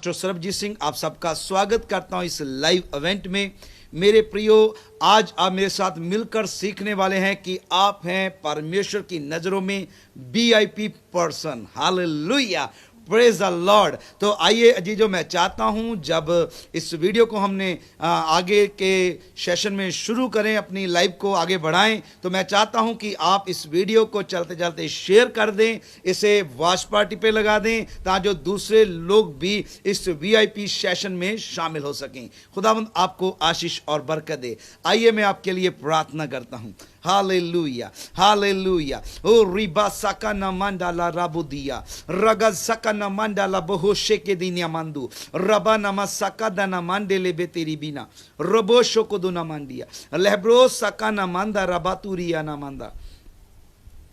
Pastor Sarabjit Singh आप सबका स्वागत करता हूं इस लाइव इवेंट में। मेरे प्रियो, आज आप मेरे साथ मिलकर सीखने वाले हैं कि आप हैं परमेश्वर की नजरों में VIP person. Hallelujah, praise the Lord. तो आइए अजीजों, मैं चाहता हूं जब इस वीडियो को हमने आगे के सेशन में शुरू करें, अपनी लाइव को आगे बढ़ाएं, तो मैं चाहता हूं कि आप इस वीडियो को चलते चलते शेयर कर दें, इसे वॉच पार्टी पे लगा दें, ताकि जो दूसरे लोग भी इस वीआईपी सेशन में शामिल हो सकें। खुदावंद आपको आशीष और बरकत दे। आइए मैं आपके लिए प्रार्थना करता हूं। Hallelujah, hallelujah. ओ रिबा सका न मंडाला राबुदिया रगा सका न मंडाला बहुशे के दिनिया मंदू रबा नमा सका दना मंडेले बेतेरी बिना रबो शोको न मंडिया लेब्रो सका न मंदा रबातुरिया न मंदा।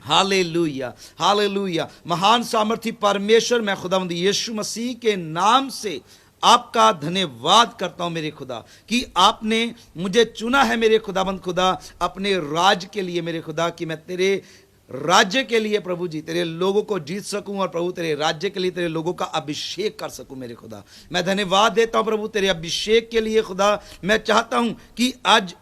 Hallelujah, hallelujah. महान सामर्थी परमेश्वर, मैं खुदावंद यीशु मसीह के नाम से आपका धन्यवाद करता हूं मेरे खुदा कि आपने मुझे चुना है मेरे खुदाबंद खुदा अपने राज के लिए मेरे खुदा, कि मैं तेरे राज्य के लिए प्रभु जी तेरे लोगों को जीत सकूं और प्रभु तेरे राज्य के लिए तेरे लोगों का अभिषेक कर सकूं मेरे खुदा। मैं धन्यवाद देता हूं प्रभु तेरे अभिषेक के लिए खुदा। मैं चाहता हूं कि आज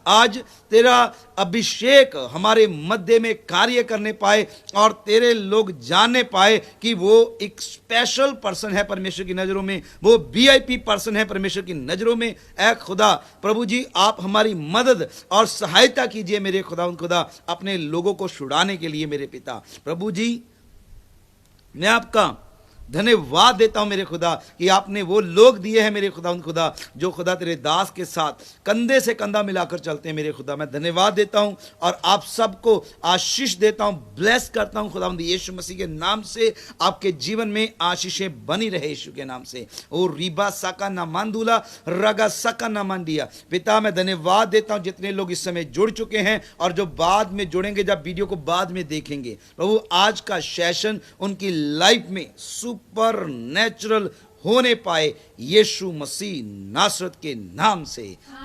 तेरा अभिषेक हमारे मध्य में कार्य करने पाए और तेरे लोग जानने पाए कि वो एक स्पेशल पर्सन है परमेश्वर की नजरों में, वो वीआईपी पर्सन है परमेश्वर की नजरों में। ऐ खुदा प्रभु जी, आप हमारी मदद और सहायता कीजिए मेरे खुदा अपने लोगों को छुड़ाने के लिए मेरे पिता। प्रभु जी, मैं आपका धन्यवाद देता हूं मेरे खुदा कि आपने वो लोग दिए हैं मेरे खुदा जो खुदा तेरे दास के साथ कंधे से कंधा मिलाकर चलते हैं मेरे खुदा। मैं धन्यवाद देता हूं और आप सबको आशीष देता हूं, ब्लेस करता हूं खुदावंद यीशु मसीह के नाम से। आपके जीवन में आशीषें बनी रहे यीशु के नाम से। ओ रिबा सका ना मंदुला रगा सका ना मंडिया। पिता, मैं धन्यवाद देता हूं जितने लोग इस समय जुड़ चुके हैं और जो बाद में जुड़ेंगे, जब वीडियो को बाद में देखेंगे। प्रभु, आज का सेशन उनकी लाइफ में सुपर नेचुरल होने पाए यीशु मसीह नासरत के नाम से।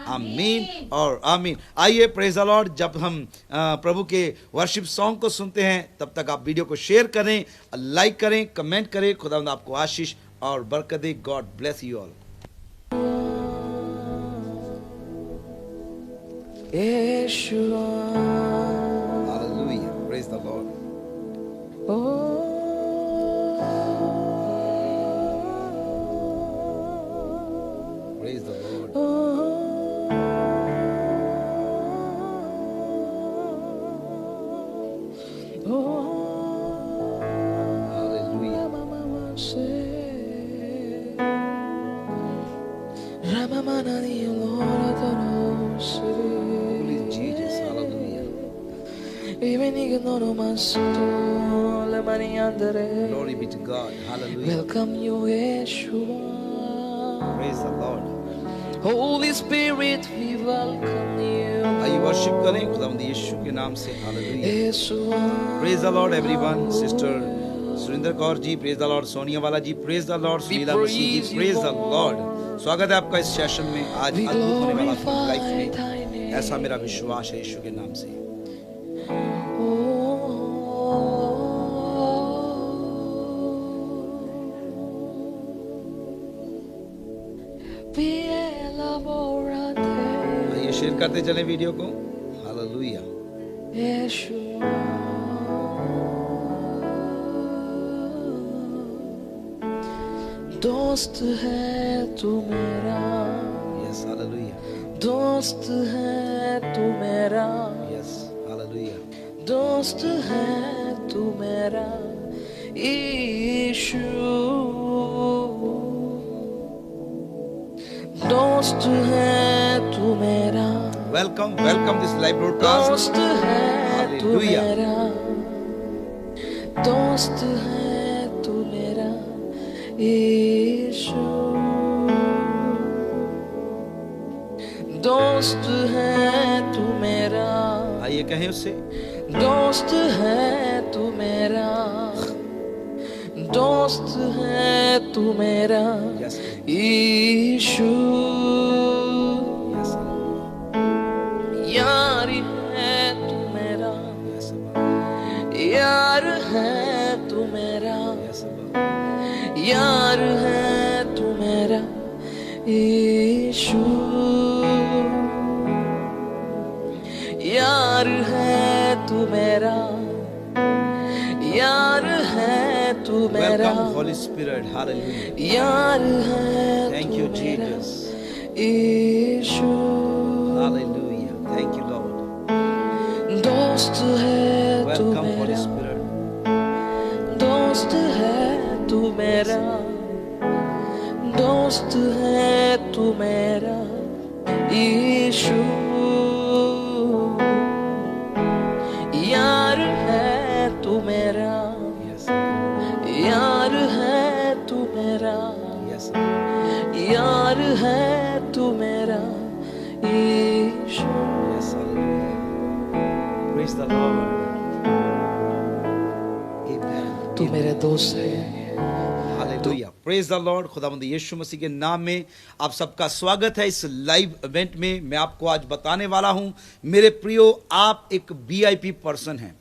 आमीन और आमीन। आइए प्रेज द लॉर्ड। जब हम प्रभु के वर्शिप सॉन्ग को सुनते हैं, तब तक आप वीडियो को शेयर करें, लाइक करें, कमेंट करें। खुदावंद आपको आशीष और बरकत दे। God bless you all. Yeshua. Hallelujah. Praise the Lord. Praise the Lord. Hallelujah. Holy Jesus. Hallelujah. Glory be to God. Hallelujah. Welcome you, Yeshua. Praise the Lord. Holy Spirit, we welcome you. आइए worship करें खुदावंद यीशु के नाम से। हालेलुया। Yeshua. Praise the Lord everyone. Sister Surendra Kaur ji, praise the Lord. Sonia Wala ji, praise the Lord. Sunila Masih ji, praise the Lord. स्वागत है आपका इस सेशन में। आज We अद्भुत होने वाला आपकी glorify लाइफ thy में, name. ऐसा मेरा विश्वास है यीशु के नाम से। आइए शेयर करते चलें वीडियो को। हालेलुया। Yeshua. दोस्त है तू मेरा, यस हालेलुया। दोस्त है तू मेरा, यस हालेलुया। दोस्त है तू मेरा यीशु। दोस्त है तू मेरा, welcome welcome this live broadcast. दोस्त है तू हालेलुया। मेरा, दोस्त है तू मेरा यीशु। दोस्त है तू मेरा, आइए कहें उससे। दोस्त है तू मेरा, दोस्त है तू मेरा यस यीशु। यस यार है तू मेरा, यस यार है तू मेरा, यस यार है तू मेरा यीशु यार है तू मेरा, यार है तू मेरा, Welcome, Holy Spirit. Hallelujah. यार है Thank तू you, मेरा, Jesus. Yeshu Hallelujah. Thank you, Lord. दोस्त है तू Welcome, Holy मेरा, Spirit. दोस्त है तू मेरा, दोस्त है तू मेरा, यीशु यार है तू मेरा, Yes. यार है तू मेरा, Yes. यार है तू मेरा, यीशु Yes. Hallelujah. Praise the Lord. Amen. तू मेरे दोस्त है। Hallelujah, praise the Lord. खुदावंद यीशु मसीह के नाम में आप सबका स्वागत है इस लाइव इवेंट में। मैं आपको आज बताने वाला हूं, मेरे प्रियो, आप एक वीआईपी पर्सन हैं।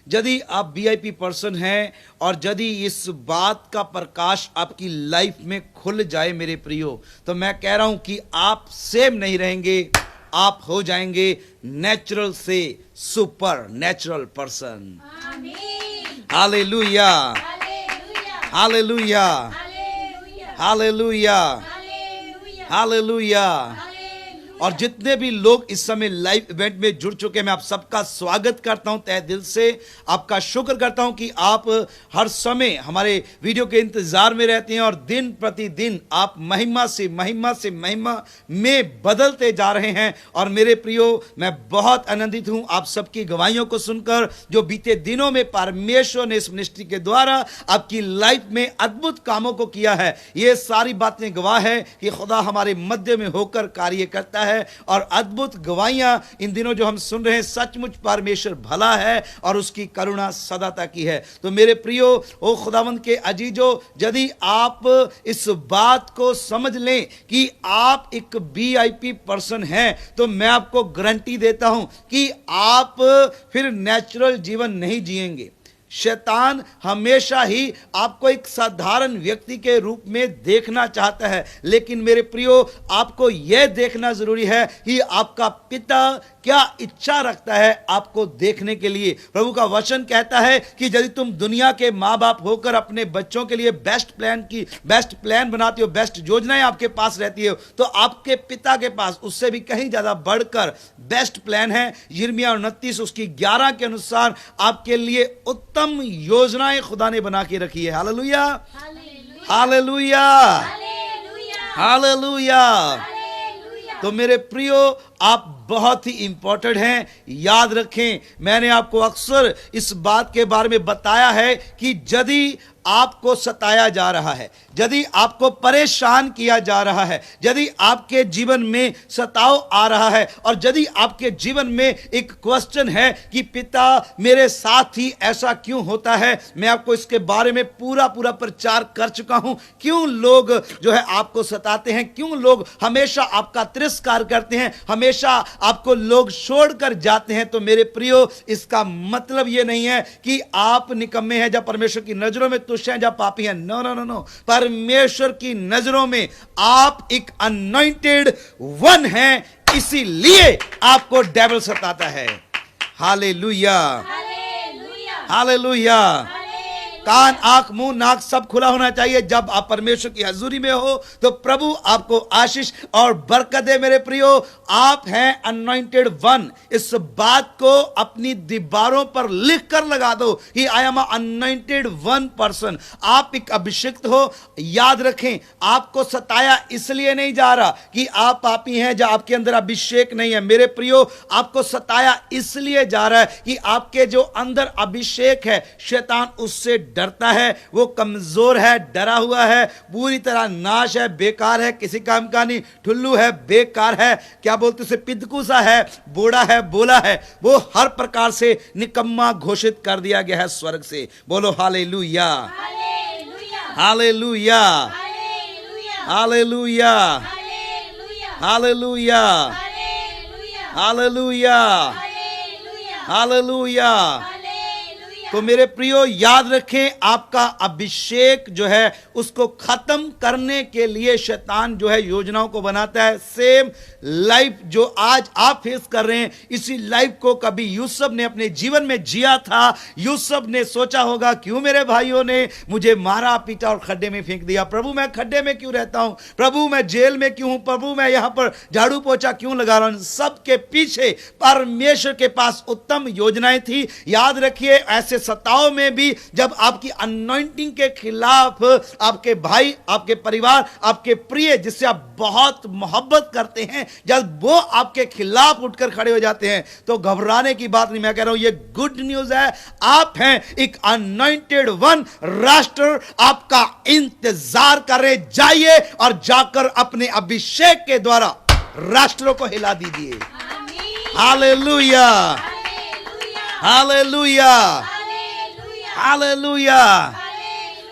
यदि आप वीआईपी पर्सन हैं और यदि इस बात का प्रकाश आपकी लाइफ में खुल जाए मेरे प्रियो, तो मैं कह रहा हूं कि आप सेम नहीं रहेंगे, आप हो जाएंगे नेचुरल से super natural person. Hallelujah, hallelujah, hallelujah, hallelujah. और जितने भी लोग इस समय लाइव इवेंट में जुड़ चुके हैं, मैं आप सबका स्वागत करता हूं तहे दिल से। आपका शुक्र करता हूं कि आप हर समय हमारे वीडियो के इंतजार में रहते हैं और दिन प्रतिदिन आप महिमा से महिमा से महिमा में बदलते जा रहे हैं। और मेरे प्रियो, मैं बहुत आनंदित हूं आप सबकी गवाहियों को सुनकर, जो बीते दिनों में परमेश्वर ने इस मिनिस्ट्री के द्वारा आपकी लाइफ में अद्भुत कामों को किया है। ये सारी बातें गवाह है कि खुदा हमारे मध्य में होकर कार्य करता है। और अद्भुत गवाहियां इन दिनों जो हम सुन रहे हैं, सचमुच परमेश्वर भला है और उसकी करुणा सदाता की है। तो मेरे प्रियो, ओ खुदावंद के अजीजों, यदि आप इस बात को समझ लें कि आप एक वीआईपी पर्सन हैं, तो मैं आपको गारंटी देता हूं कि आप फिर नेचुरल जीवन नहीं जिएंगे। शैतान हमेशा ही आपको एक साधारण व्यक्ति के रूप में देखना चाहता है, लेकिन मेरे प्रियो, आपको यह देखना जरूरी है कि आपका पिता क्या इच्छा रखता है आपको देखने के लिए। प्रभु का वचन कहता है कि यदि तुम दुनिया के माँ बाप होकर अपने बच्चों के लिए बेस्ट प्लान बनाते हो, बेस्ट योजनाएं आपके पास रहती है, तो आपके पिता के पास उससे भी कहीं ज्यादा बढ़कर बेस्ट प्लान है। यिर्मयाह 29 उसकी 11 के अनुसार आपके लिए उत्तम योजनाएं खुदा ने बना के रखी है। Hallelujah, hallelujah, hallelujah. तो मेरे प्रियो, आप बहुत ही इंपॉर्टेंट हैं। याद रखें, मैंने आपको अक्सर इस बात के बारे में बताया है कि यदि आपको सताया जा रहा है, यदि आपको परेशान किया जा रहा है, यदि आपके जीवन में सताव आ रहा है और यदि आपके जीवन में एक क्वेश्चन है कि पिता मेरे साथ ही ऐसा क्यों होता है, मैं आपको इसके बारे में पूरा प्रचार कर चुका हूं। क्यों लोग जो है आपको सताते हैं, क्यों लोग हमेशा आपका तिरस्कार करते हैं, हमेशा आपको लोग छोड़कर जाते हैं। तो मेरे प्रियो, इसका मतलब यह नहीं है कि आप निकम्मे हैं या परमेश्वर की नजरों में तुच्छ हैं या पापी हैं। नो नो नो नो, परमेश्वर की नजरों में आप एक अनॉइंटेड वन हैं, इसीलिए आपको डेविल सताता है। Hallelujah, hallelujah. कान, आंख, मुंह, नाक सब खुला होना चाहिए। जब आप परमेश्वर की हजूरी में हो तो प्रभु आपको आशीष और बरकत दे। मेरे प्रियो, आप हैं अनॉइंटेड वन। इस बात को अपनी दीवारों पर लिख कर लगा दो कि I am anointed one person. आप एक अभिषिक्त हो। याद रखें, आपको सताया इसलिए नहीं जा रहा कि आप पापी हैं या आपके अंदर अभिषेक नहीं है। मेरे प्रियो, आपको सताया इसलिए जा रहा है कि आपके जो अंदर अभिषेक है, शैतान उससे डरता है। वो कमजोर है, डरा हुआ है, पूरी तरह नाश है, बेकार है, किसी काम का नहीं, ठुल्लू है, बेकार है, क्या बोलते उसे, पिदकुसा है, बूढ़ा है, बोला है। वो हर प्रकार से निकम्मा घोषित कर दिया गया है स्वर्ग से। बोलो hallelujah, hallelujah, hallelujah, hallelujah, hallelujah, hallelujah, तो मेरे प्रियो याद रखें, आपका अभिषेक जो है उसको खत्म करने के लिए शैतान जो है योजनाओं को बनाता है। सेम लाइफ जो आज आप फेस कर रहे हैं, इसी लाइफ को कभी यूसुफ ने अपने जीवन में जिया था। यूसुफ ने सोचा होगा, क्यों मेरे भाइयों ने मुझे मारा पीटा और खड्डे में फेंक दिया, प्रभु मैं खड्डे में क्यों रहता हूं, प्रभु मैं जेल में क्यों हूं, प्रभु मैं यहां पर झाड़ू पोछा क्यों लगा रहा हूं। सबके पीछे परमेश्वर के पास उत्तम योजनाएं थी। याद रखिए, ऐसे सताओं में भी जब आपकी अनॉइंटिंग के खिलाफ आपके भाई, आपके परिवार, आपके प्रिय जिससे आप बहुत मोहब्बत करते हैं, जब वो आपके खिलाफ उठकर खड़े हो जाते हैं तो घबराने की बात नहीं। मैं कह रहा हूं ये गुड न्यूज है। आप हैं एक अनॉइंटेड वन, राष्ट्र आपका इंतजार कर रहे। जाइए और जाकर अपने अभिषेक के द्वारा राष्ट्रों को हिला दीजिए। Hallelujah, hallelujah, hallelujah.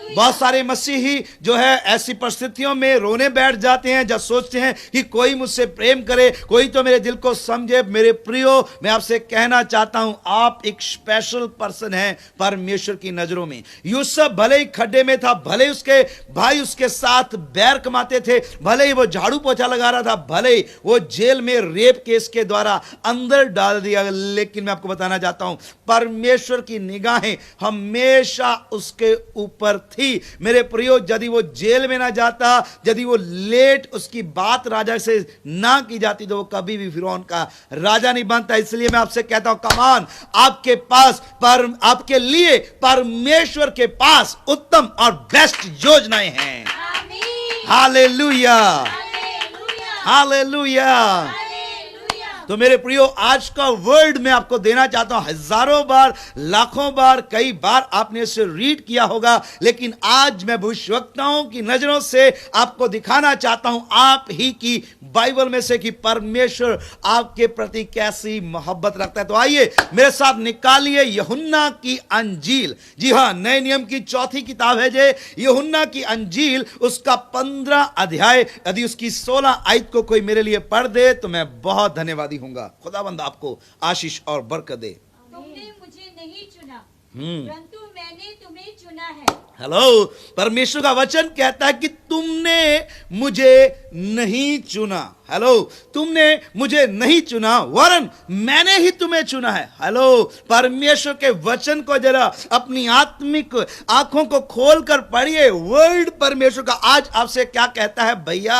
बहुत सारे मसीही जो है ऐसी परिस्थितियों में रोने बैठ जाते हैं जब सोचते हैं कि कोई मुझसे प्रेम करे, कोई तो मेरे दिल को समझे। मेरे प्रियो, मैं आपसे कहना चाहता हूं, आप एक स्पेशल पर्सन हैं परमेश्वर की नजरों में। यूसुफ भले ही खड्डे में था, भले ही उसके भाई उसके साथ बैर कमाते थे, भले ही वो झाड़ू पोछा लगा रहा था, भले ही वो जेल में रेप केस के द्वारा अंदर डाल दिया, लेकिन मैं आपको बताना चाहता हूं परमेश्वर की निगाहें हमेशा उसके ऊपर थी। मेरे प्रियो, यदि वो जेल में ना जाता, यदि वो लेट उसकी बात राजा से ना की जाती, तो वो कभी भी फिरौन का राजा नहीं बनता। इसलिए मैं आपसे कहता हूं, कमान आपके पास आपके लिए परमेश्वर के पास उत्तम और बेस्ट योजनाएं हैं। Hallelujah, hallelujah. तो मेरे प्रियो, आज का वर्ड मैं आपको देना चाहता हूं। हजारों बार, लाखों बार, कई बार आपने इसे रीड किया होगा, लेकिन आज मैं भविष्यवक्ताओं की नजरों से आपको दिखाना चाहता हूं, आप ही की बाइबल में से, कि परमेश्वर आपके प्रति कैसी मोहब्बत रखता है। तो आइए मेरे साथ निकालिए यूहन्ना की अंजील। जी हां, नए नियम की चौथी किताब है जे यूहन्ना की अंजील, उसका 15 अध्याय। यदि उसकी 16 आयत को कोई मेरे लिए पढ़ दे तो मैं बहुत धन्यवादी होऊंगा। खुदावंद आपको आशीष और बरकत दे। तुमने मुझे नहीं चुना, परंतु मैंने तुम्हें चुना है। हेलो, परमेश्वर का वचन कहता है कि तुमने मुझे नहीं चुना। हेलो, तुमने मुझे नहीं चुना, वरन मैंने ही तुम्हें चुना है। हेलो, परमेश्वर के वचन को जरा अपनी आत्मिक आंखों को खोलकर पढ़िए। वर्ड परमेश्वर का आज आपसे क्या कहता है? भैया,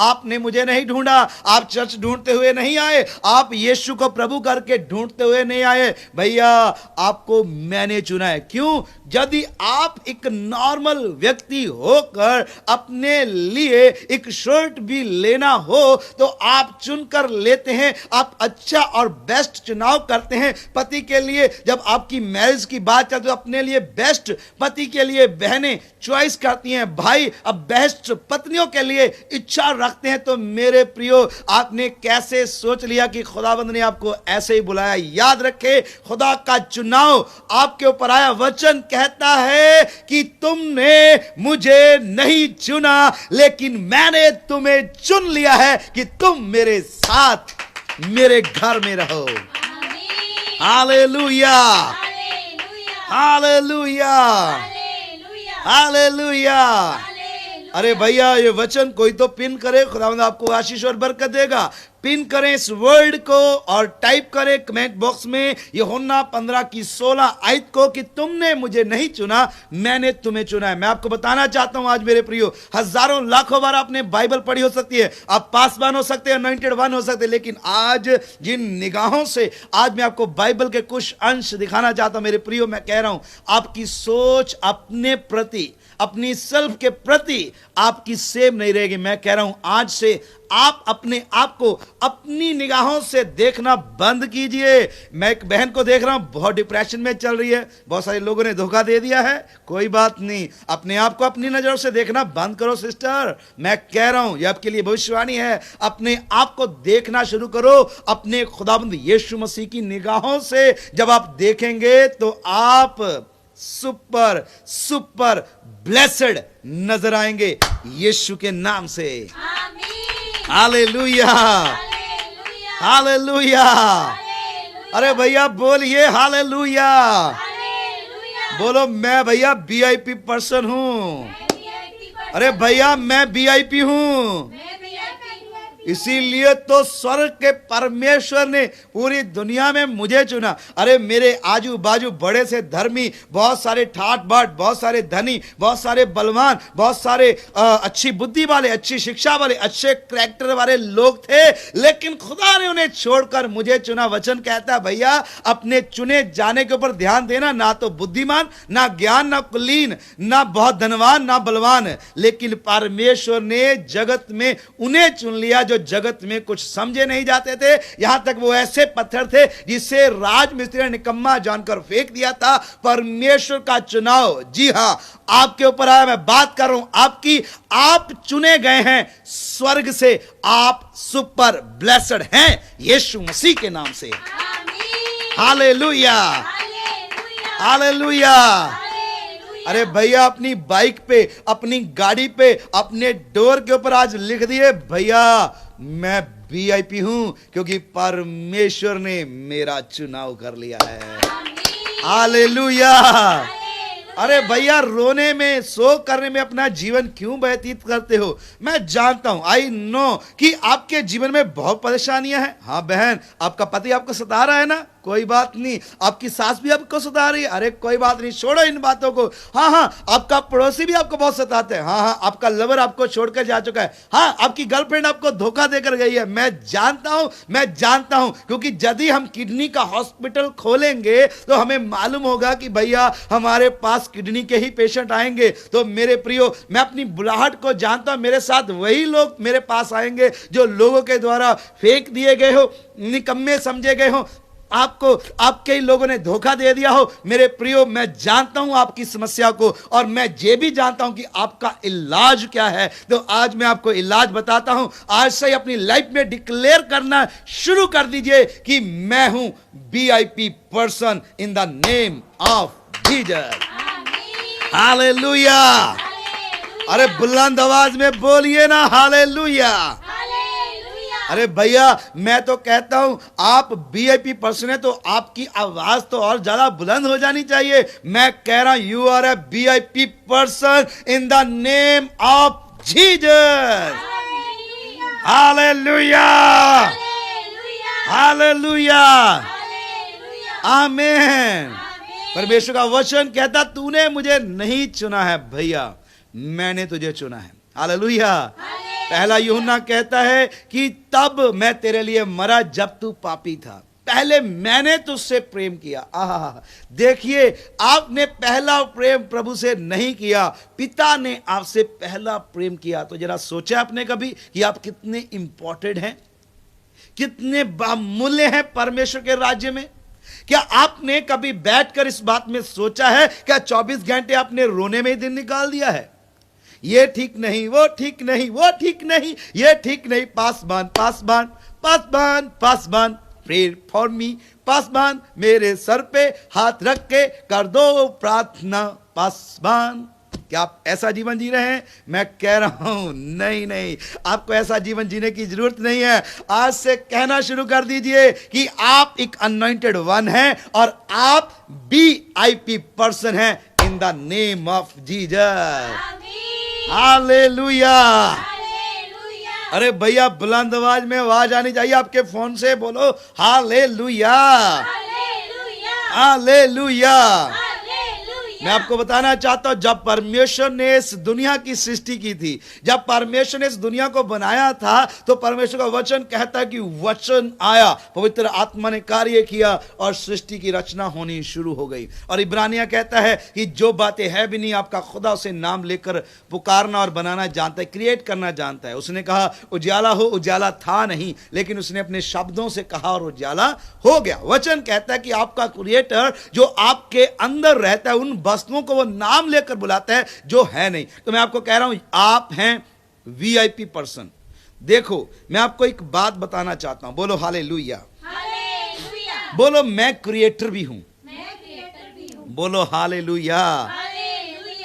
आपने मुझे नहीं ढूंढा, आप चर्च ढूंढते हुए नहीं आए, आप यीशु को प्रभु करके ढूंढते हुए नहीं आए। भैया, आपको मैंने चुना है। क्यों? यदि आप एक नॉर्मल व्यक्ति होकर अपने लिए एक शर्ट भी लेना हो तो आप चुनकर लेते हैं, आप अच्छा और बेस्ट चुनाव करते हैं पति के लिए। जब आपकी मैरिज की बात चलती है तो अपने लिए बेस्ट पति के लिए बहनें चॉइस करती हैं, भाई अब बेस्ट पत्नियों के लिए इच्छा रखते हैं। तो मेरे प्रियो, आपने कैसे सोच लिया कि खुदावंद ने आपको ऐसे ही बुलाया? याद रखे, खुदा का चुनाव आपके ऊपर आया। वचन कहता है कि तुमने मुझे नहीं चुना, लेकिन मैंने तुम्हें चुन लिया है कि तुम मेरे साथ मेरे घर में रहो। Hallelujah, hallelujah, hallelujah. अरे भैया, ये वचन कोई तो पिन करे, खुदावंद आपको आशीष और बरकत देगा। पिन करें इस वर्ड को और टाइप करें कमेंट बॉक्स में यूहन्ना 15 की 16 आयत को कि तुमने मुझे नहीं चुना, मैंने तुम्हें चुना है। मैं आपको बताना चाहता हूं आज मेरे प्रियो, हजारों लाखों बार आपने बाइबल पढ़ी हो सकती है, आप पासवान हो सकते हैं, अनॉइंटेड वन हो सकते हैं, लेकिन आज जिन निगाहों से आज मैं आपको बाइबल के कुछ अंश दिखाना चाहता हूं मेरे प्रियो, मैं कह रहा हूं आपकी सोच अपने प्रति, अपनी सेल्फ के प्रति आपकी सेम नहीं रहेगी। मैं कह रहा हूं आज से आप अपने आप को अपनी निगाहों से देखना बंद कीजिए। मैं एक बहन को देख रहा हूं, बहुत डिप्रेशन में चल रही है, बहुत सारे लोगों ने धोखा दे दिया है। कोई बात नहीं, अपने आप को अपनी नजरों से देखना बंद करो सिस्टर। मैं कह रहा हूं, यह आपके लिए भविष्यवाणी है। अपने आप को देखना शुरू करो अपने खुदाबंद यीशु मसीह की निगाहों से। जब आप देखेंगे तो आप सुपर सुपर ब्लेस्ड नजर आएंगे यीशु के नाम से। Hallelujah, hallelujah. अरे भैया बोलिए हालेलुया। बोलो मैं भैया वीआईपी पर्सन हूँ। अरे भैया मैं वीआईपी हूँ। इसीलिए तो स्वर्ग के परमेश्वर ने पूरी दुनिया में मुझे चुना। अरे मेरे आजू बाजू बड़े से धर्मी, बहुत सारे ठाट बाट, बहुत सारे धनी, बहुत सारे बलवान, बहुत सारे अच्छी बुद्धि वाले, अच्छी शिक्षा वाले, अच्छे कैरेक्टर वाले लोग थे, लेकिन खुदा ने उन्हें छोड़कर मुझे चुना। वचन कहता है भैया अपने चुने जाने के ऊपर ध्यान देना, ना तो बुद्धिमान, ना ज्ञान, ना कुलीन, ना बहुत धनवान, ना बलवान, लेकिन परमेश्वर ने जगत में उन्हें चुन लिया जो जगत में कुछ समझे नहीं जाते थे। यहां तक वो ऐसे पत्थर थे जिसे राजमिस्त्री ने निकम्मा जानकर फेंक दिया था। परमेश्वर का चुनाव, जी हां, आपके ऊपर आया। मैं बात कर रहा हूं आपकी। आप चुने गए हैं स्वर्ग से। आप सुपर ब्लेस्ड हैं यीशु मसीह के नाम से। Hallelujah, hallelujah. अरे भैया अपनी बाइक पे, अपनी गाड़ी पे, अपने डोर के ऊपर आज लिख दिए भैया मैं वीआईपी हूं, क्योंकि परमेश्वर ने मेरा चुनाव कर लिया है। हालेलुया। अरे भैया रोने में, शोक करने में अपना जीवन क्यों व्यतीत करते हो? मैं जानता हूं, आई नो कि आपके जीवन में बहुत परेशानियां हैं। हाँ बहन, आपका पति आपको सता रहा है ना, कोई बात नहीं। आपकी सास भी आपको सता रही है, अरे कोई बात नहीं, छोड़ो इन बातों को। हाँ हाँ, आपका पड़ोसी भी आपको बहुत सताते हैं। हाँ हाँ, आपका लवर आपको छोड़कर जा चुका है। हाँ, आपकी गर्लफ्रेंड आपको धोखा देकर गई है। मैं जानता हूं, मैं जानता हूं, क्योंकि यदि हम किडनी का हॉस्पिटल खोलेंगे तो हमें मालूम होगा कि भैया हमारे पास किडनी के ही पेशेंट आएंगे। तो मेरे प्रियो, मैं अपनी बुलाहट को जानता हूं, मेरे साथ वही लोग मेरे पास आएंगे जो लोगों के द्वारा फेंक दिए गए हो, निकम्मे समझे गए हो, आपको आपके ही लोगों ने धोखा दे दिया हो। मेरे प्रियो, मैं जानता हूं आपकी समस्या को, और मैं ये भी जानता हूं कि आपका इलाज क्या है। तो आज मैं आपको इलाज बताता हूं। आज से ही अपनी लाइफ में डिक्लेयर करना शुरू कर दीजिए कि मैं हूं VIP person in the name of Jesus. Hallelujah. अरे बुलंद आवाज में बोलिए ना हालेलुया। अरे भैया मैं तो कहता हूं आप वीआईपी पर्सन है तो आपकी आवाज तो और ज्यादा बुलंद हो जानी चाहिए। मैं कह रहा हूं you are a VIP person in the name of Jesus. Hallelujah, hallelujah, आमीन। परमेश्वर का वचन कहता तूने मुझे नहीं चुना है भैया, मैंने तुझे चुना है। हालेलुया। पहला यूहन्ना कहता है कि तब मैं तेरे लिए मरा जब तू पापी था, पहले मैंने तुझसे प्रेम किया। आहा, देखिए आपने पहला प्रेम प्रभु से नहीं किया, पिता ने आपसे पहला प्रेम किया। तो जरा सोचा आपने कभी कि आप कितने इंपॉर्टेंट हैं, कितने बामूल्य हैं परमेश्वर के राज्य में? क्या आपने कभी बैठकर इस बात में सोचा है क्या 24 घंटे आपने रोने में ही दिन निकाल दिया है? ये ठीक नहीं, वो ठीक नहीं, वो ठीक नहीं, ये ठीक नहीं। पासवान, पासवान, पासवान, पासवान, प्रे फॉर मी। पासवान, मेरे सर पे हाथ रख के कर दो प्रार्थना। पासवान, क्या आप ऐसा जीवन जी रहे हैं? मैं कह रहा हूं नहीं नहीं, आपको ऐसा जीवन जीने की जरूरत नहीं है। आज से कहना शुरू कर दीजिए कि आप एक अनॉइंटेड वन हैं और आप वीआईपी पर्सन हैं इन the name of Jesus. Hallelujah. अरे भैया बुलंद आवाज में आवाज आनी चाहिए आपके फोन से, बोलो हालेलुया, हालेलुया। मैं आपको बताना चाहता हूं जब परमेश्वर ने इस दुनिया की सृष्टि की थी, जब परमेश्वर ने इस दुनिया को बनाया था, तो परमेश्वर का वचन कहता है कि वचन आया, पवित्र आत्मा ने कार्य किया और सृष्टि की रचना होनी शुरू हो गई। और इब्रानिया कहता है कि जो बातें है भी नहीं, आपका खुदा उसे नाम लेकर पुकारना और बनाना जानता है, क्रिएट करना जानता है। उसने कहा उजाला हो, उजाला था नहीं, लेकिन उसने अपने शब्दों से कहा और उजाला हो गया। वचन कहता है कि आपका क्रिएटर जो आपके अंदर रहता है, उन वस्तुओं को वो नाम लेकर बुलाता है जो है नहीं। तो मैं आपको कह रहा हूं आप हैं वीआईपी पर्सन। देखो मैं आपको एक बात बताना चाहता हूं, बोलो हालेलुया, बोलो मैं क्रिएटर भी हूं, बोलो हालेलुया।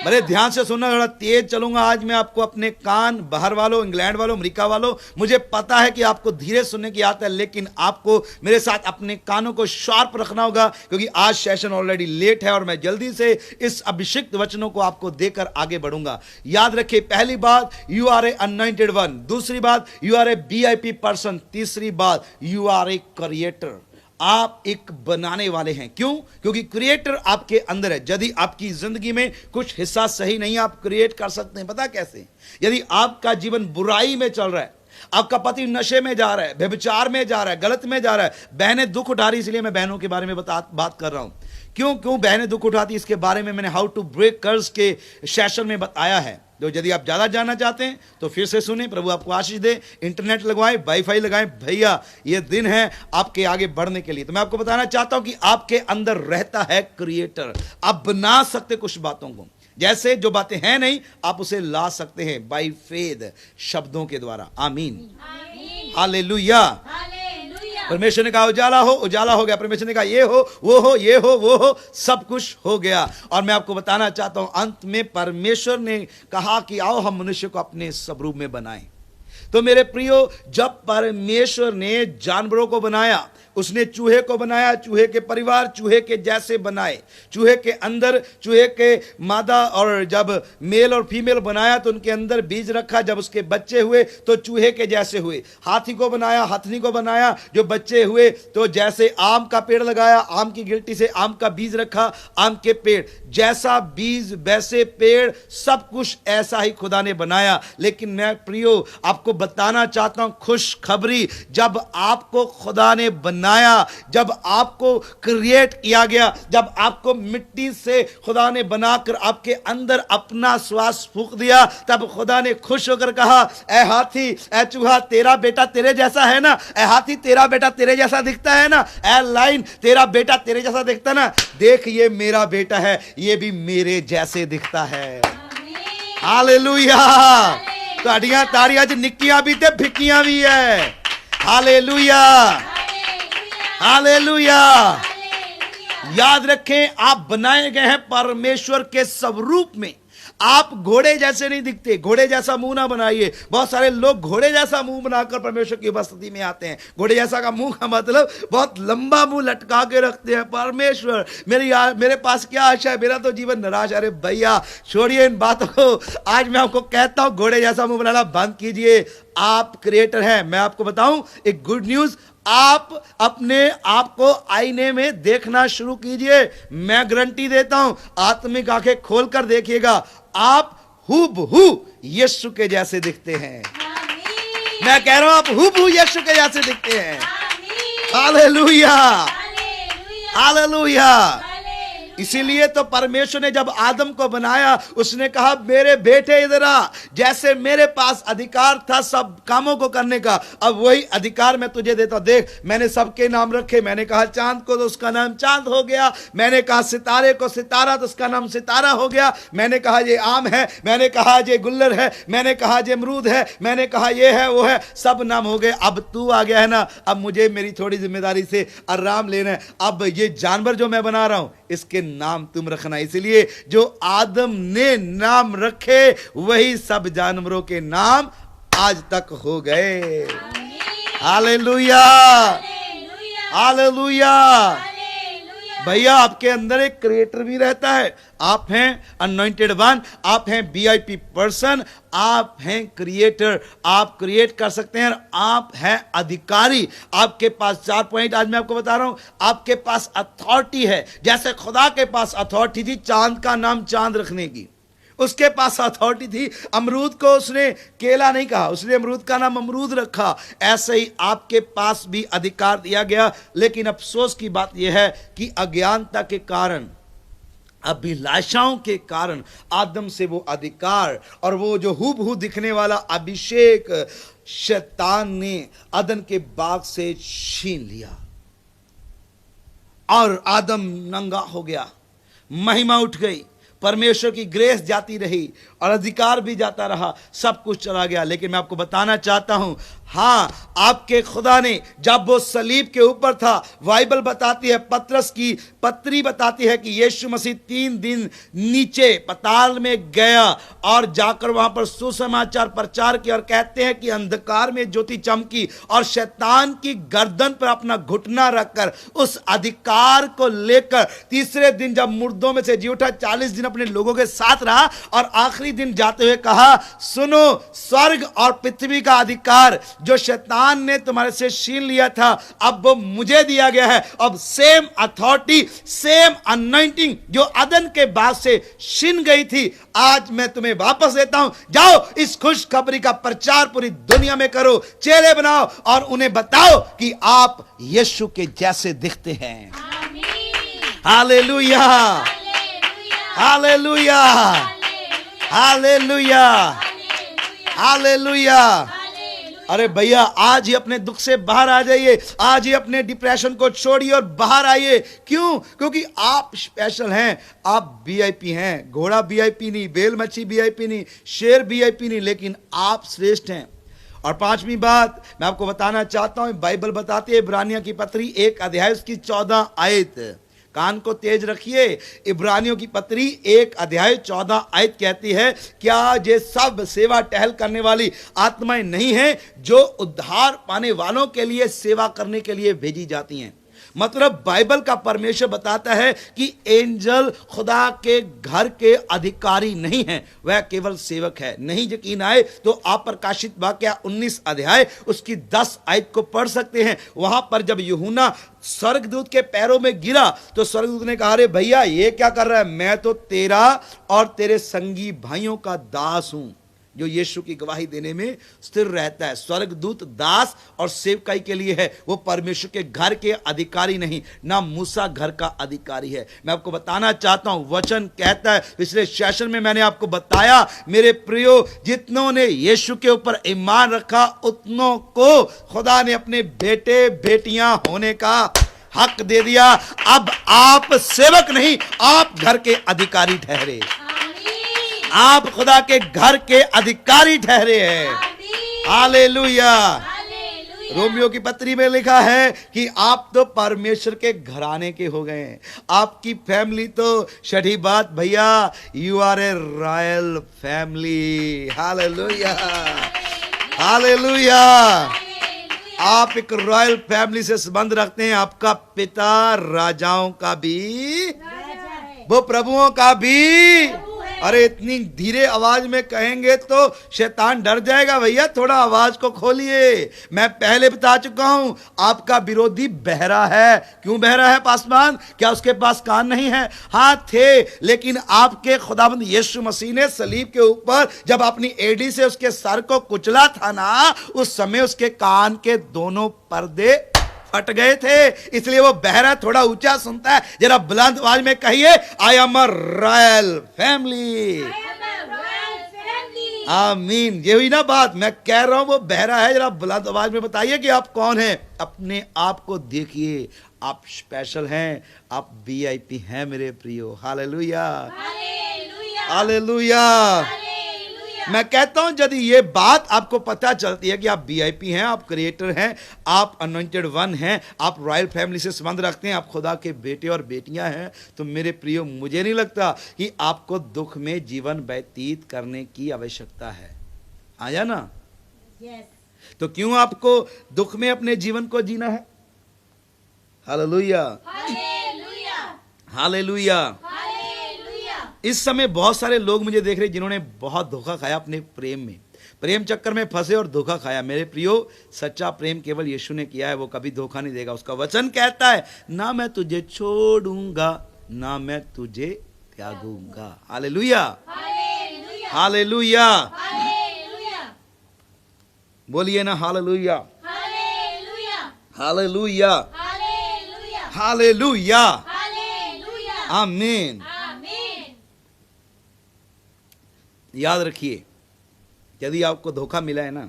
बड़े ध्यान से सुनना, थोड़ा तेज चलूंगा आज मैं। आपको अपने कान, बाहर वालों, इंग्लैंड वालों, अमेरिका वालों, मुझे पता है कि आपको धीरे सुनने की आदत है, लेकिन आपको मेरे साथ अपने कानों को शार्प रखना होगा, क्योंकि आज सेशन ऑलरेडी लेट है और मैं जल्दी से इस अभिषिक्त वचनों को आपको देकर आगे बढ़ूंगा। याद रखिए, पहली बात, you are a anointed one. दूसरी बात, you are a VIP person. तीसरी बात, यू आर ए क्रिएटर। आप एक बनाने वाले हैं। क्यों? क्योंकि क्रिएटर आपके अंदर है। यदि आपकी जिंदगी में कुछ हिस्सा सही नहीं, आप क्रिएट कर सकते हैं। पता कैसे? यदि आपका जीवन बुराई में चल रहा है, आपका पति नशे में जा रहा है, व्यभिचार में जा रहा है, गलत में जा रहा है, बहनें दुख उठा रही, इसलिए मैं बहनों के बारे में बात कर रहा हूं। क्यों बहनें दुख उठाती, इसके बारे में मैंने हाउ टू ब्रेक कर्ज के सेशन में बताया है। तो यदि आप ज्यादा जानना चाहते हैं तो फिर से सुने। प्रभु आपको आशीष दे। इंटरनेट लगवाएं, वाईफाई लगाएं। भैया, ये दिन है आपके आगे बढ़ने के लिए। तो मैं आपको बताना चाहता हूं कि आपके अंदर रहता है क्रिएटर। आप बना सकते कुछ बातों को, जैसे जो बातें हैं नहीं, आप उसे ला सकते हैं बाय फेथ, शब्दों के द्वारा। आमीन, हालेलुया। परमेश्वर ने कहा उजाला हो, उजाला हो गया। परमेश्वर ने कहा ये हो, वो हो, ये हो, वो हो, सब कुछ हो गया। और मैं आपको बताना चाहता हूं, अंत में परमेश्वर ने कहा कि आओ हम मनुष्य को अपने स्वरूप में बनाएं। तो मेरे प्रियो, जब परमेश्वर ने जानवरों को बनाया, उसने चूहे को बनाया, चूहे के परिवार चूहे के जैसे बनाए, चूहे के अंदर चूहे के मादा, और जब मेल और फीमेल बनाया तो उनके अंदर बीज रखा। जब उसके बच्चे हुए तो चूहे के जैसे हुए। हाथी को बनाया, हथनी को बनाया, जो बच्चे हुए तो जैसे आम का पेड़ लगाया, आम की गिल्टी से आम का बीज रखा, आम के पेड़ जैसा बीज वैसे पेड़, सब कुछ ऐसा ही खुदा ने बनाया। लेकिन मैं प्रियो आपको बताना चाहता हूं खुशखबरी, जब आपको खुदा ने बनाया, जब आपको क्रिएट किया गया, जब आपको मिट्टी से खुदा ने बनाकर आपके अंदर अपना श्वास फूंक दिया, तब खुदा ने खुश होकर कहा, ए हाथी, ए चूहा, तेरा बेटा तेरे जैसा है ना? ए हाथी, तेरा बेटा तेरे जैसा दिखता है ना? ए लाइन, तेरा बेटा तेरे जैसा दिखता है ना? देख, ये मेरा बेटा है, ये भी मेरे जैसे दिखता है। हालेलुया। ताड़ियां ताड़ियां च निक्कियां भी ते भिक्कियां भी है। Hallelujah, hallelujah. याद रखें, आप बनाए गए हैं परमेश्वर के स्वरूप में। आप घोड़े जैसे नहीं दिखते। घोड़े जैसा मुंह ना बनाइए। बहुत सारे लोग घोड़े जैसा मुंह बनाकर परमेश्वर की उपस्थिति में आते हैं। घोड़े जैसा का मुंह का मतलब बहुत लंबा मुंह लटका के रखते हैं। परमेश्वर, मेरे पास क्या आशा है, मेरा तो जीवन निराश। अरे भैया, छोड़िए इन बातों को। आज मैं आपको कहता हूं, घोड़े जैसा मुंह बनाना बंद कीजिए। आप क्रिएटर हैं। मैं आपको बताऊं एक गुड न्यूज, आप अपने आप को आईने में देखना शुरू कीजिए। मैं गारंटी देता हूं, आत्मिक आंखें खोलकर देखिएगा, आप हूबहू यीशु के जैसे दिखते हैं। मैं कह रहा हूं, आप हूबहू यीशु के जैसे दिखते हैं। Hallelujah, hallelujah. इसीलिए तो परमेश्वर ने जब आदम को बनाया, उसने कहा, मेरे बेटे इधर आ। जैसे मेरे पास अधिकार था सब कामों को करने का, अब वही अधिकार मैं तुझे देता। देख, मैंने सबके नाम रखे। मैंने कहा चांद को तो उसका नाम चांद हो गया। मैंने कहा सितारे को सितारा तो उसका नाम सितारा हो गया। मैंने कहा ये आम है, मैंने कहा ये गुल्लर है, मैंने कहा ये अमरूद है, मैंने कहा ये है, वो है, सब नाम हो गए। अब तू आ गया है ना, अब मुझे मेरी थोड़ी जिम्मेदारी से आराम लेना है। अब ये जानवर जो मैं बना रहा हूं, इसके नाम तुम रखना। इसलिए जो आदम ने नाम रखे, वही सब जानवरों के नाम आज तक हो गए। Hallelujah, hallelujah. भैया, आपके अंदर एक क्रिएटर भी रहता है। आप हैं अनॉइंटेड वन, आप हैं वीआईपी पर्सन, आप हैं क्रिएटर। आप क्रिएट कर सकते हैं, आप हैं अधिकारी। आपके पास 4 पॉइंट आज मैं आपको बता रहा हूं। आपके पास अथॉरिटी है, जैसे खुदा के पास अथॉरिटी थी चांद का नाम चांद रखने की, उसके पास अथॉरिटी थी। अमरूद को उसने केला नहीं कहा, उसने अमरूद का नाम अमरूद रखा। ऐसे ही आपके पास भी अधिकार दिया गया। लेकिन अफसोस की बात यह है कि अज्ञानता के कारण, अभिलाषाओं के कारण आदम से वो अधिकार और वो जो हूबहू दिखने वाला अभिषेक शैतान ने अदन के बाग से छीन लिया और आदम नंगा हो गया। महिमा उठ गई, परमेश्वर की ग्रेस जाती रही और अधिकार भी जाता रहा, सब कुछ चला गया। लेकिन मैं आपको बताना चाहता हूं, हाँ, आपके खुदा ने जब वो सलीब के ऊपर था, बाइबल बताती है, पतरस की पत्री बताती है कि यीशु मसीह 3 दिन नीचे पाताल में गया और जाकर वहां पर सुसमाचार प्रचार किया। और कहते हैं कि अंधकार में ज्योति चमकी और शैतान की गर्दन पर अपना घुटना रखकर उस अधिकार को लेकर तीसरे दिन जब मुर्दों में से जी उठा, 40 दिन अपने लोगों के साथ रहा और आखिरी दिन जाते हुए कहा, सुनो, स्वर्ग और पृथ्वी का अधिकार जो शैतान ने तुम्हारे से छीन लिया था, अब वो मुझे दिया गया है। अब सेम अथॉरिटी, सेम अनॉइंटिंग जो अदन के बाद से छीन गई थी, आज मैं तुम्हें वापस देता हूं। जाओ, इस खुशखबरी का प्रचार पूरी दुनिया में करो, चेले बनाओ और उन्हें बताओ कि आप यीशु के जैसे दिखते हैं। Hallelujah, hallelujah, hallelujah, hallelujah. अरे भैया, आज ही अपने दुख से बाहर आ जाइए, आज ही अपने डिप्रेशन को छोड़िए और बाहर आइए। क्यों? क्योंकि आप स्पेशल हैं, आप वीआईपी हैं। घोड़ा वीआईपी नहीं, बेल मच्छी वीआईपी नहीं, शेर वीआईपी नहीं, लेकिन आप श्रेष्ठ हैं। और 5वीं बात मैं आपको बताना चाहता हूं, बाइबल बताती है, इब्रानियों की पत्री 1 अध्याय उसकी 14 आयत, कान को तेज रखिए। इब्रानियों की पत्री 1 अध्याय 14 आयत कहती है, क्या ये सब सेवा टहल करने वाली आत्माएं नहीं हैं जो उद्धार पाने वालों के लिए सेवा करने के लिए भेजी जाती हैं? मतलब बाइबल का परमेश्वर बताता है कि एंजल खुदा के घर के अधिकारी नहीं है, वह केवल सेवक है। नहीं यकीन आए तो आप प्रकाशित वाक्य 19 अध्याय उसकी 10 आयत को पढ़ सकते हैं। वहां पर जब यूहन्ना स्वर्गदूत के पैरों में गिरा तो स्वर्गदूत ने कहा, अरे भैया ये क्या कर रहा है, मैं तो तेरा और तेरे संगी भाइयों का दास हूं, जो यीशु की गवाही देने में स्थिर रहता है। स्वर्गदूत दास और सेवकाई के लिए है, वो परमेश्वर के घर के अधिकारी नहीं, ना मूसा घर का अधिकारी है। मैं आपको बताना चाहता हूं, वचन कहता है, पिछले सेशन में मैंने आपको बताया, मेरे प्रियो, जितनों ने यीशु के ऊपर ईमान रखा उतनों को खुदा ने अपने बेटे बेटियां होने का हक दे दिया। अब आप सेवक नहीं, आप घर के अधिकारी ठहरे, आप खुदा के घर के अधिकारी ठहरे हैं। हालेलुया। रोमियो की पत्री में लिखा है कि आप तो परमेश्वर के घराने के हो गए हैं। आपकी फैमिली तो, छठी बात भैया, you are a royal family. Hallelujah, hallelujah. आप एक रॉयल फैमिली से संबंध रखते हैं। आपका पिता राजाओं का भी, वो प्रभुओं का भी। अरे इतनी धीरे आवाज में कहेंगे तो शैतान डर जाएगा भैया, थोड़ा आवाज को खोलिए। मैं पहले बता चुका हूं, आपका विरोधी बहरा है। क्यों बहरा है पासवान? क्या उसके पास कान नहीं है? हाँ थे, लेकिन आपके खुदाबंद यीशु मसीह ने सलीब के ऊपर जब अपनी एड़ी से उसके सर को कुचला था ना, उस समय उसके कान के दोनों पर्दे फट गए थे, इसलिए वो बहरा, थोड़ा ऊंचा सुनता है। जरा बुलंद आवाज में कहिए, I am a royal family. आमीन। ये हुई ना बात, मैं कह रहा हूं वो बहरा है। जरा बुलंद आवाज में बताइए कि आप कौन हैं। अपने आप को देखिए, आप स्पेशल हैं, आप वीआईपी हैं मेरे प्रियो। Hallelujah, hallelujah. मैं कहता हूं, यदि ये बात आपको पता चलती है कि आप वीआईपी हैं, आप क्रिएटर हैं, आप अनॉइंटेड वन हैं, आप रॉयल फैमिली से संबंध रखते हैं, आप खुदा के बेटे और बेटियां हैं, तो मेरे प्रियो, मुझे नहीं लगता कि आपको दुख में जीवन व्यतीत करने की आवश्यकता है। आया ना? तो क्यों आपको दुख में अपने जीवन को जीना है? Hallelujah, hallelujah. इस समय बहुत सारे लोग मुझे देख रहे हैं जिन्होंने बहुत धोखा खाया अपने प्रेम में, प्रेम चक्कर में फंसे और धोखा खाया। मेरे प्रियो, सच्चा प्रेम केवल यीशु ने किया है, वो कभी धोखा नहीं देगा। उसका वचन कहता है, ना मैं तुझे छोड़ूंगा, ना मैं तुझे त्यागूंगा। Hallelujah, hallelujah. बोलिए ना हालेलुया, हालेलुया, हालेलुया, आमीन। याद रखिए, यदि आपको धोखा मिला है ना,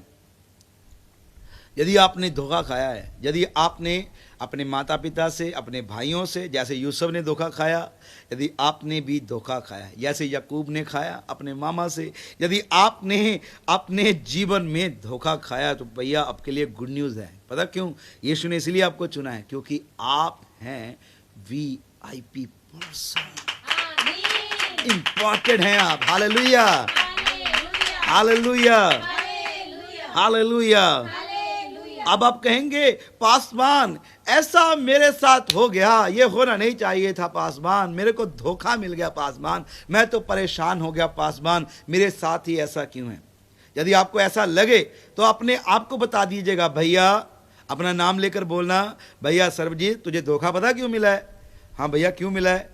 यदि आपने धोखा खाया है, यदि आपने अपने माता पिता से, अपने भाइयों से, जैसे यूसुफ ने धोखा खाया, यदि आपने भी धोखा खाया जैसे याकूब ने खाया अपने मामा से, यदि आपने अपने जीवन में धोखा खाया, तो भैया आपके लिए गुड न्यूज़ है। पता क्यों? यीशु ने इसलिए आपको चुना है क्योंकि आप हैं VIP पर्सन, इंपॉर्टेंट हैं आप। Hallelujah, hallelujah, hallelujah. अब आप कहेंगे पासवान ऐसा मेरे साथ हो गया, ये होना नहीं चाहिए था पासवान, मेरे को धोखा मिल गया पासवान, मैं तो परेशान हो गया पासवान, मेरे साथ ही ऐसा क्यों है? यदि आपको ऐसा लगे तो अपने आप को बता दीजिएगा, भैया अपना नाम लेकर बोलना, भैया सर्वजीत तुझे धोखा पता क्यों मिला है? हाँ भैया क्यों मिला है?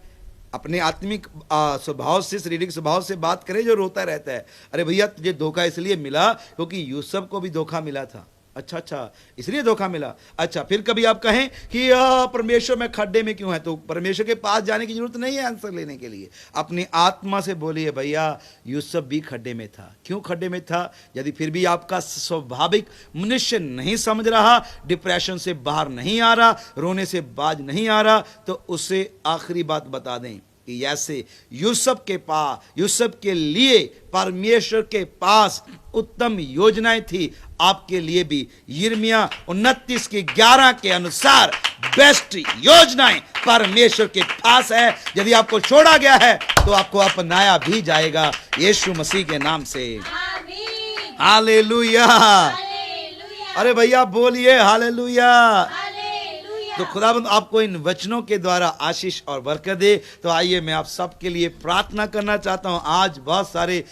अपने आत्मिक स्वभाव से, शारीरिक स्वभाव से बात करे जो रोता रहता है। अरे भैया तुझे धोखा इसलिए मिला क्योंकि यूसुफ को भी धोखा मिला था। अच्छा, इसलिए धोखा मिला। अच्छा, फिर कभी आप कहें कि परमेश्वर में खड्डे में क्यों है, तो परमेश्वर के पास जाने की जरूरत नहीं है आंसर लेने के लिए। अपनी आत्मा से बोलिए, भैया यूसुफ भी खड्डे में था। क्यों खड्डे में था? यदि फिर भी आपका स्वाभाविक मनुष्य नहीं समझ रहा, डिप्रेशन से बाहर नहीं आ रहा, रोने से बाज नहीं आ रहा, तो उसे आखिरी बात बता दें कि ऐसे यूसुफ के लिए परमेश्वर के पास उत्तम योजनाएं थी, आपके लिए भी यिर्मयाह 29:11 के अनुसार बेस्ट योजनाएं परमेश्वर के पास है। यदि आपको छोड़ा गया है तो आपको अपनाया भी जाएगा यीशु मसीह के नाम से। हालेलुया, अरे भैया बोलिए हालेलुया। तो खुदाबंद आपको इन वचनों के द्वारा आशीष और बरकत दे। तो आइए मैं आप सबके लिए प्रार्थना करना चाहता हूं। आज बहुत सारे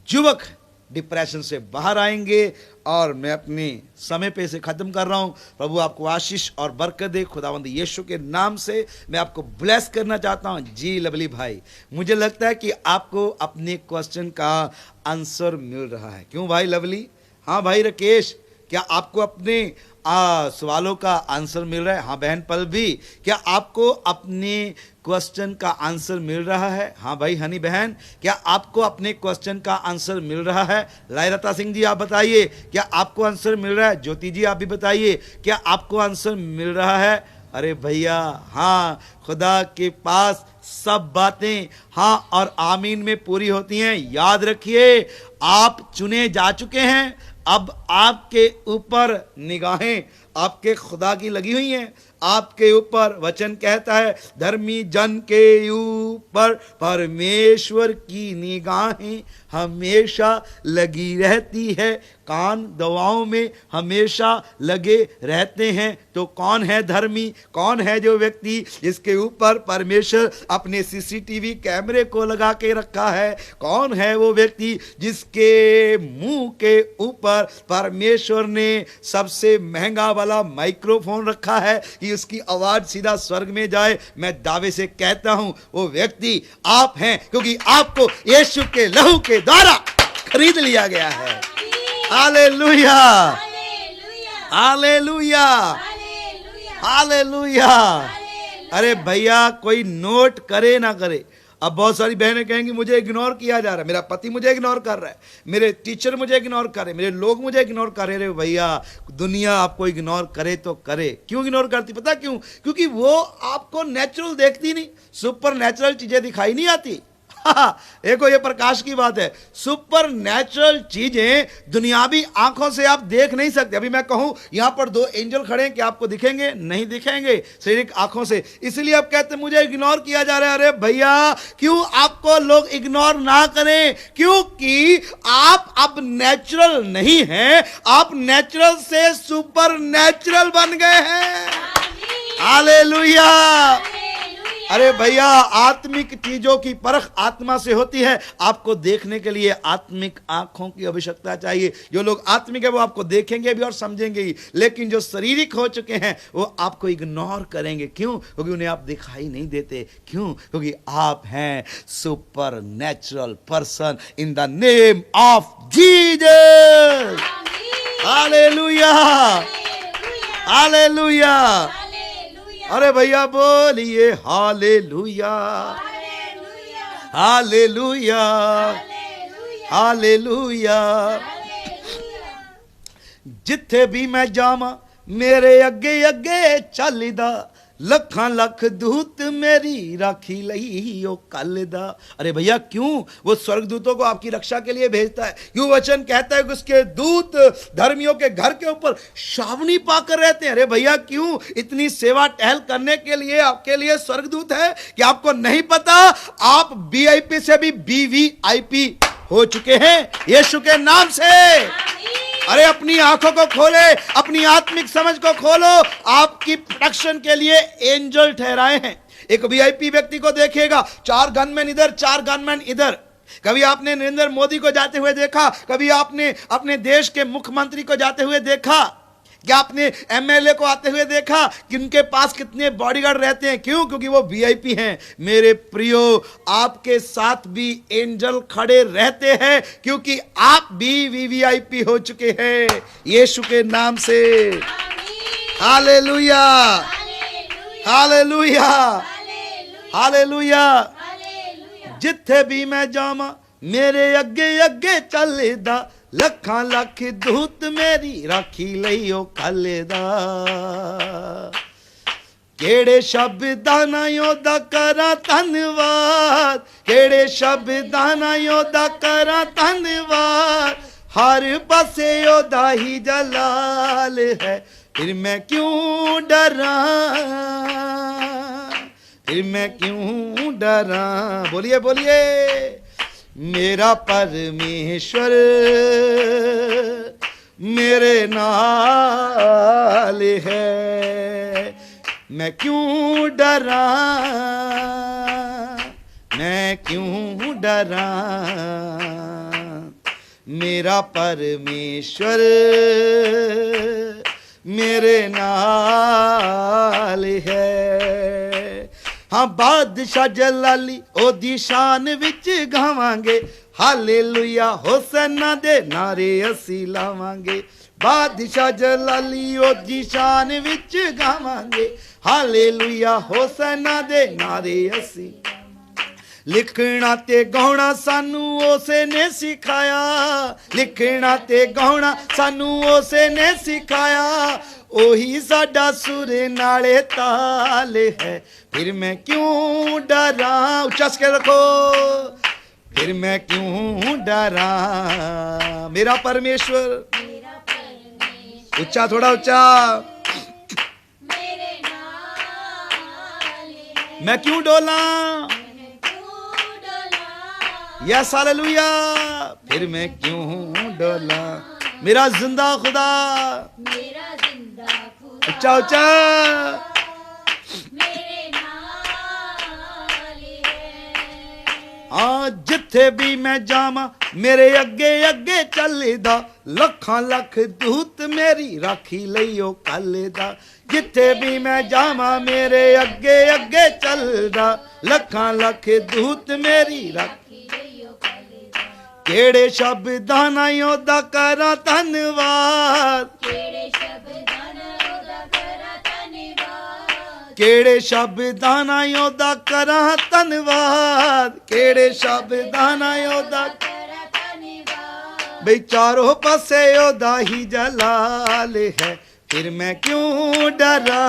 युवक डिप्रेशन से बाहर आएंगे और मैं अपने समय पे इसे खत्म कर रहा हूं। प्रभु आपको आशीष और बरकत दे। खुदावंद यीशु के नाम से मैं आपको ब्लेस करना चाहता हूं। जी लवली भाई, मुझे लगता है कि आपको अपने क्वेश्चन का आंसर मिल रहा है। क्यों भाई लवली? हाँ भाई राकेश, क्या आपको अपने सवालों का आंसर मिल रहा है? हाँ बहन पल्लवी, क्या आपको अपने क्वेश्चन का आंसर मिल रहा है? हाँ भाई हनी बहन, क्या आपको अपने क्वेश्चन का आंसर मिल रहा है? लायरता सिंह जी आप बताइए, क्या आपको आंसर मिल रहा है? ज्योति जी आप भी बताइए, क्या आपको आंसर मिल रहा है? अरे भैया हाँ, खुदा के पास सब बातें हाँ और आमीन में पूरी होती हैं। याद रखिए, आप चुने जा चुके हैं। अब आपके ऊपर निगाहें आपके खुदा की लगी हुई हैं। आपके ऊपर वचन कहता है, धर्मी जन के ऊपर परमेश्वर की निगाहें हमेशा लगी रहती है। कान दवाओं में हमेशा लगे रहते हैं। तो कौन है धर्मी? कौन है जो व्यक्ति जिसके ऊपर परमेश्वर अपने CCTV कैमरे को लगा के रखा है? कौन है वो व्यक्ति जिसके मुंह के ऊपर परमेश्वर ने सबसे महंगा वाला माइक्रोफोन रखा है कि उसकी आवाज सीधा स्वर्ग में जाए? मैं दावे से कहता हूं वो व्यक्ति आप हैं, क्योंकि आपको यीशु के लहू के द्वारा खरीद लिया गया है। Hallelujah, hallelujah, hallelujah. अरे भैया कोई नोट करे ना करे। अब बहुत सारी बहनें कहेंगी मुझे इग्नोर किया जा रहा है, मेरा पति मुझे इग्नोर कर रहा है, मेरे टीचर मुझे इग्नोर कर रहे, मेरे लोग मुझे इग्नोर कर रहे। भैया दुनिया आपको इग्नोर करे तो करे। क्यों इग्नोर करती? पता क्यों? क्योंकि वो आपको नेचुरल देखती नहीं, सुपर नेचुरल चीजें दिखाई नहीं आती। देखो ये प्रकाश की बात है। सुपर नेचुरल चीजें दुनियावी आंखों से आप देख नहीं सकते। अभी मैं कहूं यहां पर 2 एंजल खड़े हैं, क्या आपको दिखेंगे? नहीं दिखेंगे शारीरिक आंखों से। इसलिए आप कहते हैं मुझे इग्नोर किया जा रहा है। अरे भैया क्यों आपको लोग इग्नोर ना करें? क्योंकि आप अब नेचुरल नहीं हैं, आप नेचुरल से सुपर नेचुरल बन गए हैं। हालेलुया। अरे भैया आत्मिक चीजों की परख आत्मा से होती है। आपको देखने के लिए आत्मिक आंखों की आवश्यकता चाहिए। जो लोग आत्मिक है वो आपको देखेंगे भी और समझेंगे ही, लेकिन जो शारीरिक हो चुके हैं वो आपको इग्नोर करेंगे। क्यों? क्योंकि उन्हें आप दिखाई नहीं देते। क्यों? क्योंकि आप हैं super natural person in the name of Jesus. Hallelujah, hallelujah. अरे भैया बोलिए हालेलुया, हालेलुया, हालेलुया। जिथे भी मैं जावां मेरे अगे अगे चलदा, लखां लख दूत मेरी राखी लई ओ कलदा। अरे भैया क्यों? वो स्वर्गदूतों को आपकी रक्षा के लिए भेजता है। क्यों? वचन कहता है कि उसके दूत धर्मियों के घर के ऊपर छावनी पाकर रहते हैं। अरे भैया क्यों? इतनी सेवा टहल करने के लिए आपके लिए स्वर्गदूत है कि आपको नहीं पता? आप वीआईपी से भी वीवीआईपी हो चुके हैं यीशु के नाम से। अरे अपनी आंखों को खोले, अपनी आत्मिक समझ को खोलो। आपकी प्रोटेक्शन के लिए एंजल ठहराए हैं। एक वीआईपी व्यक्ति को देखिएगा, 4 गनमैन इधर, 4 गनमैन इधर। कभी आपने नरेंद्र मोदी को जाते हुए देखा? कभी आपने अपने देश के मुख्यमंत्री को जाते हुए देखा? क्या आपने एमएलए को आते हुए देखा कि उनके पास कितने बॉडीगार्ड रहते हैं? क्यों? क्योंकि वो वीआईपी हैं। मेरे प्रियो, आपके साथ भी एंजल खड़े रहते हैं क्योंकि आप भी वीवीआईपी हो चुके हैं यीशु के नाम से। Hallelujah, hallelujah, hallelujah. जिथे भी मैं जावां मेरे अगे अगे चलदा, लखां लख दूत मेरी राखी लई ओ कलदा। केड़े शब्दां नाल ओदा करा धन्नवाद, केड़े शब्दां नाल ओदा करा धन्नवाद। हर पासे ओदा ही जलाल है, फिर मैं क्यों डरा, फिर मैं क्यों डरा। बोलिए बोलिए। मेरा परमेश्वर मेरे नाल है, मैं क्यों डरा, मैं क्यों डरा। मेरा परमेश्वर मेरे नाल है। हाँ बादशाह जलाली ओदी शान विच गावांगे, हालेलुया होसैना दे नारे असी लावांगे। बादशाह जलाली ओदी शान विच गावांगे, हालेलुया होसैना दे नारे असी। लिखना ते गाउणा सानू उसे ने सिखाया, लिखना ते गाउणा सानू उसे ने सिखाया। ओही साडा सुर नाले ताल है, फिर मैं क्यों डरा। उच्चा के रखो, फिर मैं क्यों डरा। मेरा परमेश्वर, उच्चा थोड़ा उच्चा। मैं क्यों डोला, यस हालेलुया। फिर मैं क्यों डोला। मेरा जिंदा खुदा, उच्चा उच्चा। हाँ जिथे भी मैं जावां मेरे अगे अगे चलदा, लखां लख दूत मेरी राखी लई ओ कलदा। जिथे भी मैं जावां मेरे अगे अगे चलदा, लखां लख दूत मेरी राखी। केड़े शब्दां नाल ओदा करा धन्नवाद, केड़े शब्दां नाल ओदा करा धन्नवाद, केड़े शब्दां नाल ओदा बई चारों पासे ओदा ही जलाल है, फिर मैं क्यों डरा,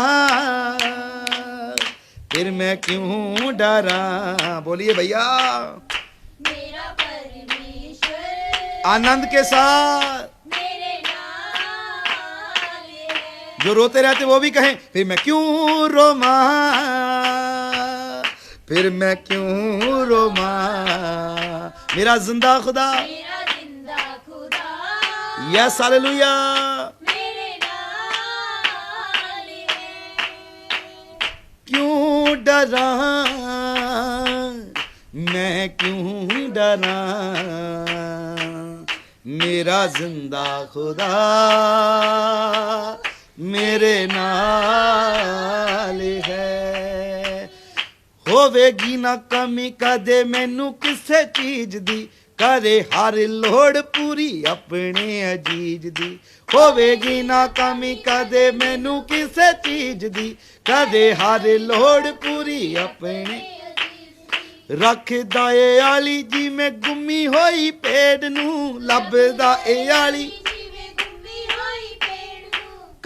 फिर मैं क्यों डरा। बोलिए भैया। आनंद के साथ जो रोते रहते वो भी कहें, फिर मैं क्यों रोमा, फिर मैं क्यों रोमा। मेरा जिंदा खुदा, यस हालेलुया। क्यों डरा, मैं क्यों डरा। मेरा जिंदा खुदा मेरे नाल है। होवेगी ना कमी कदे मैनू किसे चीज दी, करे हर लोड़ पूरी अपने अजीज दी। होवेगी ना कमी कदे मैनू किसे चीज दी, कदे हर लोड़ पूरी अपने। रखदा ए आली जी मैं गुम्मी होई पेड़ नू, लभदा ए आली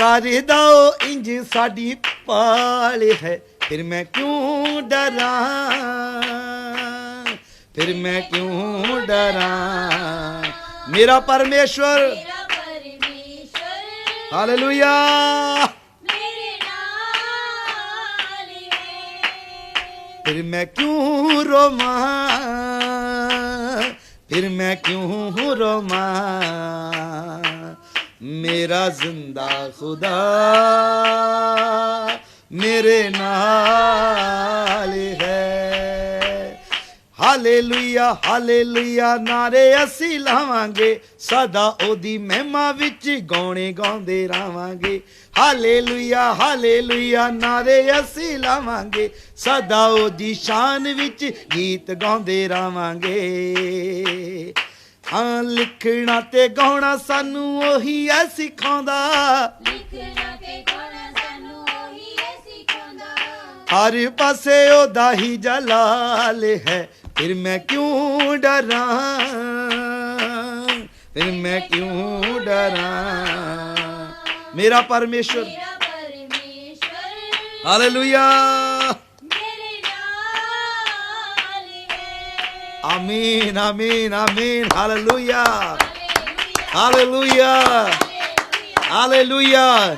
कर दो इंज साडी पाल है, फिर मैं क्यों डरा, फिर मैं क्यों डरा। मेरा परमेश्वर, मेरा परमेश्वर हालेलुया, मेरे नाल है। फिर मैं क्यों रोमा, फिर मैं क्यों रोमा। मेरा जिंदा खुदा मेरे नाल है। हालेलुया हालेलुया नारे असी लावांगे, सदा ओदी महिमा विच गौणे गाउंदे रावांगे। हालेलुया हालेलुया नारे असी लावांगे, सदा ओदी शान विच गीत गाउंदे रावांगे। हाँ लिखना ते गाउणा सानू ओही ऐ सिखांदा, लिखना ते गाना सानू ओही है सिखांदा। हर पासे ओदा ही जलाल है, फिर मैं क्यों डरा, फिर मैं क्यों डरा। मेरा परमेश्वर, मेरा परमेश्वर हालेलुया, मेरे नाल है। आमीन आमीन आमीन, hallelujah hallelujah hallelujah hallelujah. Hallelujah.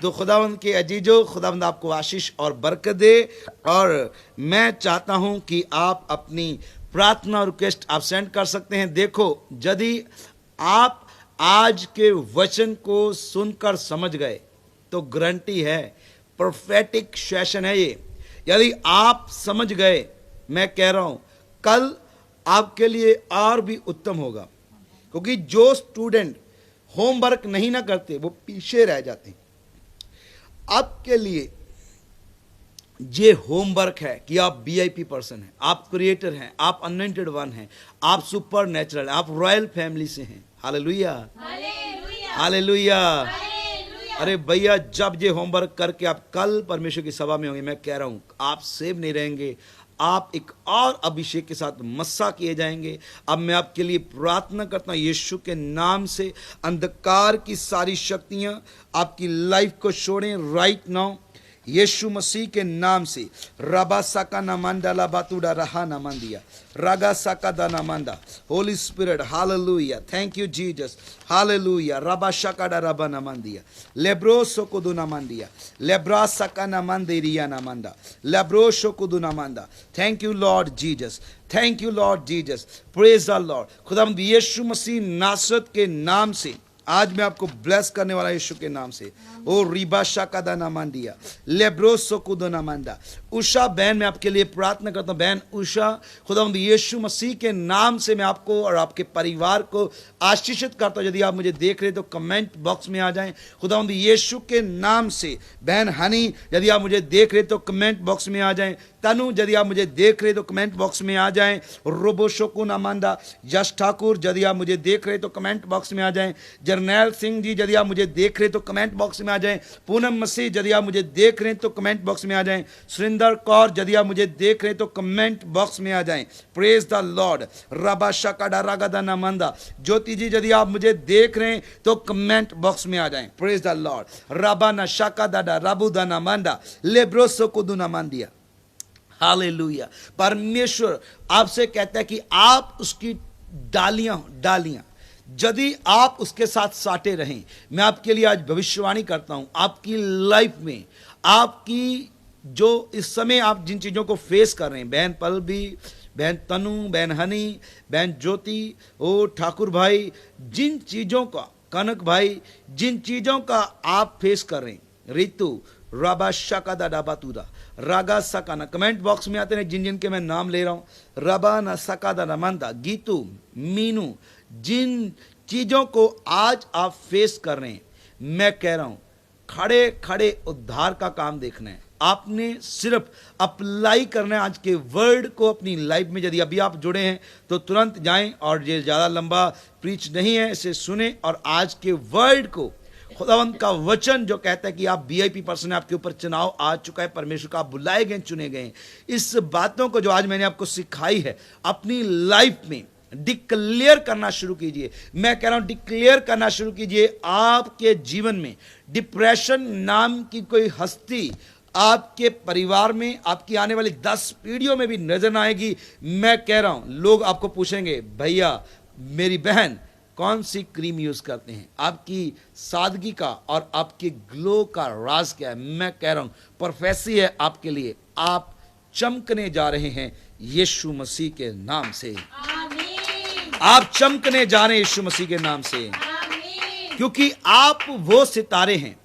तो खुदावंद के अजीजों, खुदावंद आपको आशीष और बरकत दे। और मैं चाहता हूं कि आप अपनी प्रार्थना और रिक्वेस्ट आप सेंड कर सकते हैं। देखो, यदि आप आज के वचन को सुनकर समझ गए तो गारंटी है प्रोफेटिक सेशन है ये। यदि आप समझ गए, मैं कह रहा हूं कल आपके लिए और भी उत्तम होगा, क्योंकि जो स्टूडेंट होमवर्क नहीं ना करते वो पीछे रह जाते हैं। आपके लिए ये होमवर्क है कि आप वीआईपी पर्सन हैं, आप क्रिएटर हैं, आप अनॉइंटेड वन हैं, आप सुपर नेचुरल, आप रॉयल फैमिली से हैं। Hallelujah hallelujah hallelujah. हालेलुया। अरे भैया, जब ये होमवर्क करके आप कल परमेश्वर की सभा में होंगे, मैं कह रहा हूं आप सेव नहीं रहेंगे, आप एक और अभिषेक के साथ मस्सा किए जाएंगे। अब मैं आपके लिए प्रार्थना करता हूं यीशु के नाम से, अंधकार की सारी शक्तियां आपकी लाइफ को छोड़ें राइट नाउ, यीशु मसीह के नाम से। रबा साका नामांडा ला बातुडा रहा नामांदिया, रागा साका दा नामांडा। Holy Spirit, hallelujah, thank you Jesus, hallelujah. रबा शाका डा रबा नामांदिया, लेब्रो सोकुदु नामांदिया, लेब्रा साका नामांदेरिया नामांडा, लेब्रो सोकुदु नामांडा। Thank you Lord Jesus, thank you Lord Jesus, praise the Lord. खुदावंद यीशु मसीह नासरत के नाम से आज मैं आपको ब्लेस करने वाला यीशु के नाम से। ओ रिबा शाकादा नामांडिया, लेब्रो सोकुदो नामांडा। उषा बहन, मैं आपके लिए प्रार्थना करता हूं। बहन उषा, खुदावंद यीशु मसीह के नाम से मैं आपको और आपके परिवार को आशीषित करता हूं। यदि आप मुझे देख रहे तो कमेंट बॉक्स में आ जाएं, खुदावंद यीशु के नाम से। बहन हनी, यदि आप मुझे देख रहे तो कमेंट बॉक्स में आ जाएं। तनु, यदि आप मुझे देख रहे तो कमेंट बॉक्स में आ जाएं। रोबो शोकू नामांडा, यश ठाकुर, यदि आप मुझे देख रहे तो कमेंट बॉक्स में आ जाएं। जरनैल सिंह जी, यदि आप मुझे देख रहे तो कमेंट बॉक्स में आ जाएं। पूनम मसीह, यदि आप मुझे देख रहे हैं तो कमेंट बॉक्स में आ जाएं। सुरेंद्र कौर, यदि आप मुझे देख रहे हैं तो कमेंट बॉक्स में आ जाएं। Praise the Lord. रबा शकाडा रागादा नामंदा। ज्योति जी, यदि आप मुझे देख रहे हैं तो कमेंट बॉक्स में आ जाएं। Praise the Lord. रबा ना शाकादा राबुदा नामंदा, लेब्रोसो कुदु नामंदिया। हालेलुया। परमेश्वर आपसे कहता है कि आप उसकी डालियां यदि आप उसके साथ साटे रहें। मैं आपके लिए आज भविष्यवाणी करता हूं, आपकी लाइफ में, आपकी जो इस समय आप जिन चीज़ों को फेस कर रहे हैं, बहन पल्लवी, बहन तनु, बहन हनी, बहन ज्योति, ओ ठाकुर भाई, जिन चीज़ों का, कनक भाई, जिन चीज़ों का आप फेस कर रहे हैं, रितु, राबा शाकादा डाबातुदा, रागा सकाना, कमेंट बॉक्स में आते हैं जिन जिन के मैं नाम ले रहा हूं। रबा न सकादा नमंदा, गीतू, मीनू, जिन चीज़ों को आज आप फेस कर रहे हैं, मैं कह रहा हूं खड़े खड़े उद्धार का काम देखना है। आपने सिर्फ अप्लाई करना है आज के वर्ड को अपनी लाइफ में। यदि अभी आप जुड़े हैं तो तुरंत जाएं, और ये ज़्यादा लंबा प्रीच नहीं है, इसे सुने और आज के वर्ड को, खुदावंत का वचन जो कहता है कि आप वीआईपी पर्सन है, आपके ऊपर चुनाव आ चुका है, परमेश्वर का आप बुलाए गए, चुने गए। इस बातों को जो आज मैंने आपको सिखाई है, अपनी लाइफ में डिक्लेयर करना शुरू कीजिए। मैं कह रहा हूं डिक्लेयर करना शुरू कीजिए। आपके जीवन में डिप्रेशन नाम की कोई हस्ती आपके परिवार में, आपकी आने वाली 10 पीढ़ियों में भी नजर न आएगी। मैं कह रहा हूं लोग आपको पूछेंगे, भैया मेरी बहन कौन सी क्रीम यूज करते हैं, आपकी सादगी का और आपके ग्लो का राज क्या है। मैं कह रहा हूं प्रोफेसी है आपके लिए, आप चमकने जा रहे हैं यीशु मसीह के नाम से। आमीन। आप चमकने जा रहे हैं यीशु मसीह के नाम से, आमीन। क्योंकि आप वो सितारे हैं।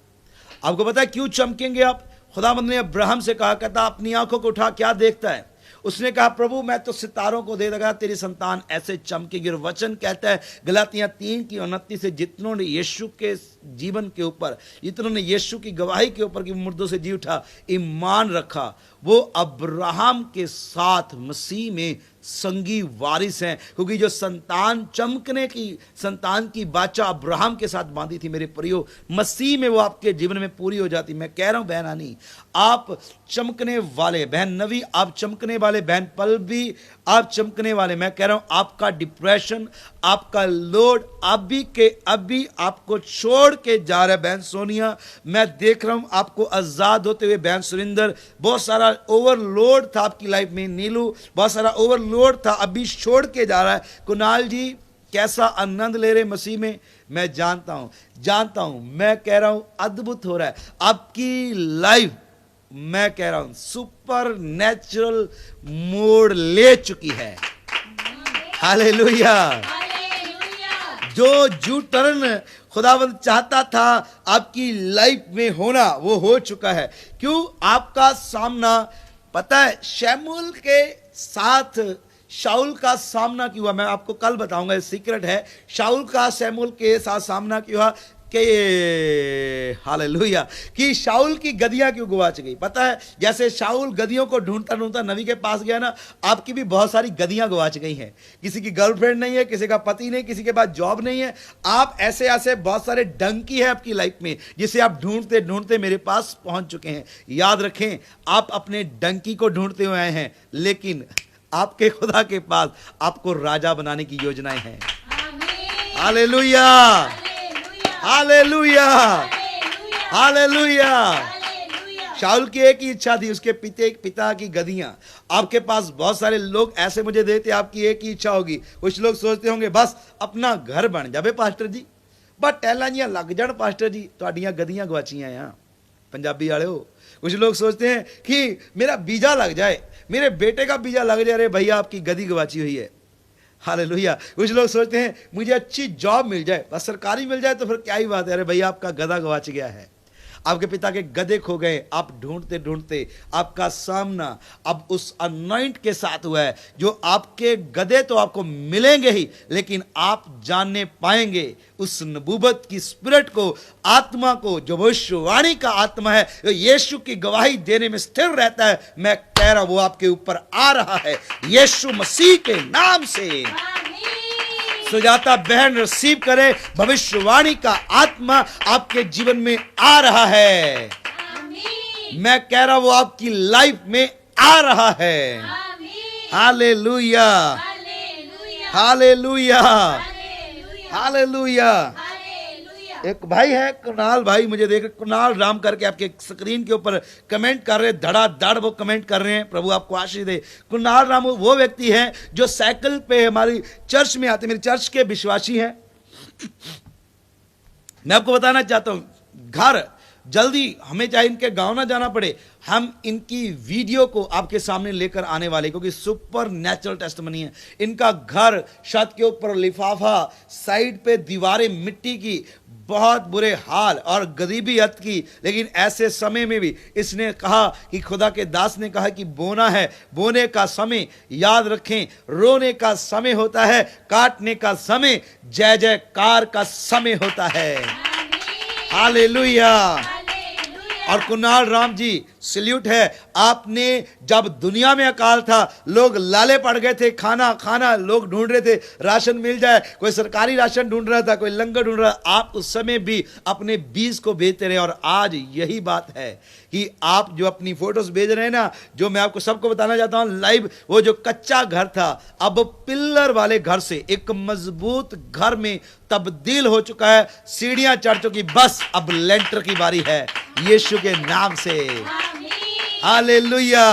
आपको पता है क्यों चमकेंगे आप? खुदावंद ने अब्राहम से कहा, कहता अपनी आंखों को उठा, क्या देखता है? उसने कहा, प्रभु मैं तो सितारों को दे देगा, तेरी संतान ऐसे चमकेगी। और वचन कहता है गलातियां 3:29 से, जितनों ने यीशु के जीवन के ऊपर, जितनों ने यीशु की गवाही के ऊपर कि मुर्दों से जी उठा, ईमान रखा, वो अब्राहम के साथ मसीह में संगी वारिस हैं। क्योंकि जो संतान चमकने की, संतान की बाचा अब्राहम के साथ बांधी थी मेरे प्रियो, मसीह में वो आपके जीवन में पूरी हो जाती। मैं कह रहा हूं बहन आनी, आप चमकने वाले, बहन नवी आप चमकने वाले, बहन पल्लवी आप चमकने वाले। मैं कह रहा हूं आपका डिप्रेशन, आपका लोड अभी के अभी आपको छोड़ के जा रहा है। बहन सोनिया मैं देख रहा हूं आपको आजाद होते हुए। बहन सुरिंदर बहुत सारा ओवरलोड था आपकी लाइफ में। नीलू बहुत सारा ओवरलोड था, अभी छोड़ के जा रहा है। कुणाल जी कैसा आनंद ले रहे मसीह में, मैं जानता हूं। मैं कह रहा हूं अद्भुत हो रहा है आपकी लाइफ। मैं कह रहा हूं सुपर नेचुरल मोड़ ले चुकी है। हालेलुया। हालेलुया। जो जू टर्न खुदावंद चाहता था आपकी लाइफ में होना, वो हो चुका है। क्यों? आपका सामना, पता है शमूएल के साथ शाऊल का सामना क्यों हुआ? मैं आपको कल बताऊंगा, ये सीक्रेट है। शाऊल का शमूएल के साथ सामना क्यों हुआ कि हालेलुया, कि शाऊल की गदियां क्यों गवाच गई? पता है जैसे शाऊल गदियों को ढूंढता ढूंढता नबी के पास गया ना, आपकी भी बहुत सारी गदियां गवाच गई हैं। किसी की गर्लफ्रेंड नहीं है, किसी का पति नहीं, किसी के पास जॉब नहीं है। आप ऐसे ऐसे बहुत सारे डंकी है आपकी लाइफ में, जिसे आप ढूंढते ढूंढते मेरे पास पहुंच चुके हैं। याद रखें, आप अपने डंकी को ढूंढते हुए आए हैं, लेकिन आपके खुदा के पास आपको राजा बनाने की योजनाएं हैं। आमीन। Hallelujah, hallelujah, hallelujah. हालेलुया। शाऊल की एक ही इच्छा थी, उसके पिता की गदियां। आपके पास बहुत सारे लोग ऐसे मुझे देते, आपकी एक ही इच्छा होगी। कुछ लोग सोचते होंगे बस अपना घर बन जावे पास्टर जी, बस टैलां जियां लग जाण पास्टर जी, तुहाडीआं गदियां गवाचियां आ पंजाबी वाले हो। कुछ लोग सोचते हैं कि मेरा वीजा लग जाए, मेरे बेटे का वीजा लग जाए। अरे भैया आपकी गदी गवाची हुई है। हालेलुया। कुछ लोग सोचते हैं मुझे अच्छी जॉब मिल जाए, बस सरकारी मिल जाए तो फिर क्या ही बात है। अरे भैया आपका गधा गवाच गया है, आपके पिता के गधे खो गए। आप ढूंढते ढूंढते आपका सामना अब उस अनॉइंट के साथ हुआ है, जो आपके गधे तो आपको मिलेंगे ही, लेकिन आप जानने पाएंगे उस नबूवत की स्पिरिट को, आत्मा को, जो भविष्यवाणी का आत्मा है, जो यीशु की गवाही देने में स्थिर रहता है। मैं कह रहा हूं वो आपके ऊपर आ रहा है यीशु मसीह के नाम से। सुजाता बहन रिसीव करे, भविष्यवाणी का आत्मा आपके जीवन में आ रहा है। आमीन। मैं कह रहा हूं वो आपकी लाइफ में आ रहा है। आमीन। Hallelujah, hallelujah. Hallelujah, hallelujah. Hallelujah. Hallelujah. एक भाई है कुणाल भाई, मुझे देख कुणाल राम करके आपके स्क्रीन के ऊपर कमेंट कर रहे हैं, धड़ाधड़ वो कमेंट कर रहे हैं। प्रभु आपको आशीष दे। कुणाल राम वो व्यक्ति है जो साइकिल पे हमारी चर्च में आते, मेरी चर्च के विश्वासी हैं। मैं आपको बताना चाहता हूं, घर जल्दी हमें चाहे इनके गांव ना जाना पड़े, हम इनकी वीडियो को आपके सामने लेकर आने वाले, क्योंकि सुपर नेचुरल टेस्टमनी है। इनका घर, छत के ऊपर लिफाफा, साइड पे दीवारें मिट्टी की, बहुत बुरे हाल और गरीबी हद की, लेकिन ऐसे समय में भी इसने कहा कि खुदा के दास ने कहा कि बोना है, बोने का समय याद रखें, रोने का समय होता है, काटने का समय जय जयकार का समय होता है। हालेलुया, और कुणाल राम जी सल्यूट है। आपने जब दुनिया में अकाल था, लोग लाले पड़ गए थे, खाना लोग ढूंढ रहे थे, राशन मिल जाए, कोई सरकारी राशन ढूंढ रहा था, कोई लंगर ढूंढ रहा, आप उस समय भी अपने बीज को भेजते रहे। और आज यही बात है कि आप जो अपनी फोटोज भेज रहे हैं ना, जो मैं आपको सबको बताना चाहता हूं लाइव, वो जो कच्चा घर था अब पिल्लर वाले घर से एक मजबूत घर में तब्दील हो चुका है, सीढ़ियां चढ़ चुकी, बस अब लेंटर की बारी है यीशु के नाम से। हालेलुया।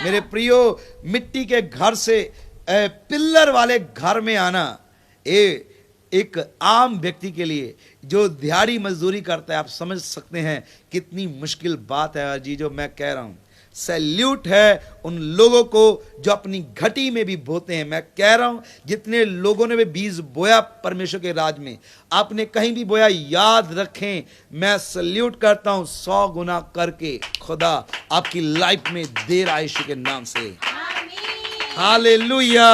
मेरे प्रियो, मिट्टी के घर से पिल्लर वाले घर में आना एक आम व्यक्ति के लिए जो दिहाड़ी मजदूरी करता है, आप समझ सकते हैं कितनी मुश्किल बात है। जी जो मैं कह रहा हूं, सैल्यूट है उन लोगों को जो अपनी घटी में भी बोते हैं। मैं कह रहा हूं जितने लोगों ने भी बीज बोया परमेश्वर के राज में, आपने कहीं भी बोया, याद रखें मैं सैल्यूट करता हूं 100 गुना करके खुदा आपकी लाइफ में दे रहा है यीशु के नाम से। Hallelujah,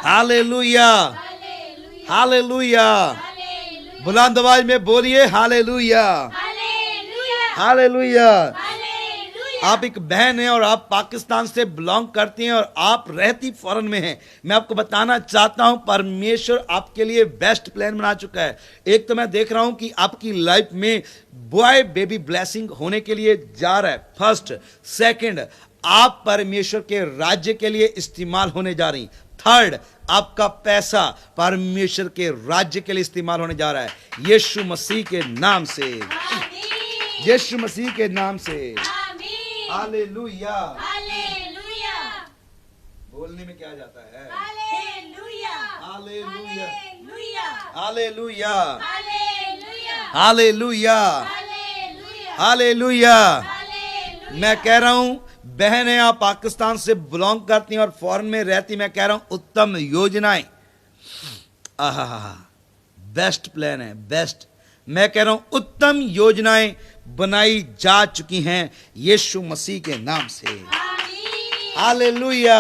hallelujah, hallelujah. बुलंद आवाज में बोलिए हालेलुया, हालेलुया। आप एक बहन हैं और आप पाकिस्तान से बिलोंग करती हैं और आप रहती फॉरेन में हैं। मैं आपको बताना चाहता हूं परमेश्वर आपके लिए बेस्ट प्लान बना चुका है। एक तो मैं देख रहा हूं कि आपकी लाइफ में बॉय बेबी ब्लेसिंग होने के लिए जा रहा है, फर्स्ट। सेकंड, आप परमेश्वर के राज्य के लिए इस्तेमाल होने जा रही। थर्ड, आपका पैसा परमेश्वर के राज्य के लिए इस्तेमाल होने जा रहा है यीशु मसीह के नाम से, यीशु मसीह के नाम से। Hallelujah, hallelujah. बोलने में क्या जाता है? Hallelujah, hallelujah, hallelujah, hallelujah, hallelujah, hallelujah, hallelujah, hallelujah. मैं कह रहा हूं बहन है, आप पाकिस्तान से बिलोंग करती हैं और फॉरेन में रहती, मैं कह रहा हूं उत्तम योजनाएं, आहा बेस्ट प्लान है, बेस्ट। मैं कह रहा हूं उत्तम योजनाएं बनाई जा चुकी हैं यीशु मसीह के नाम से। हालेलुया।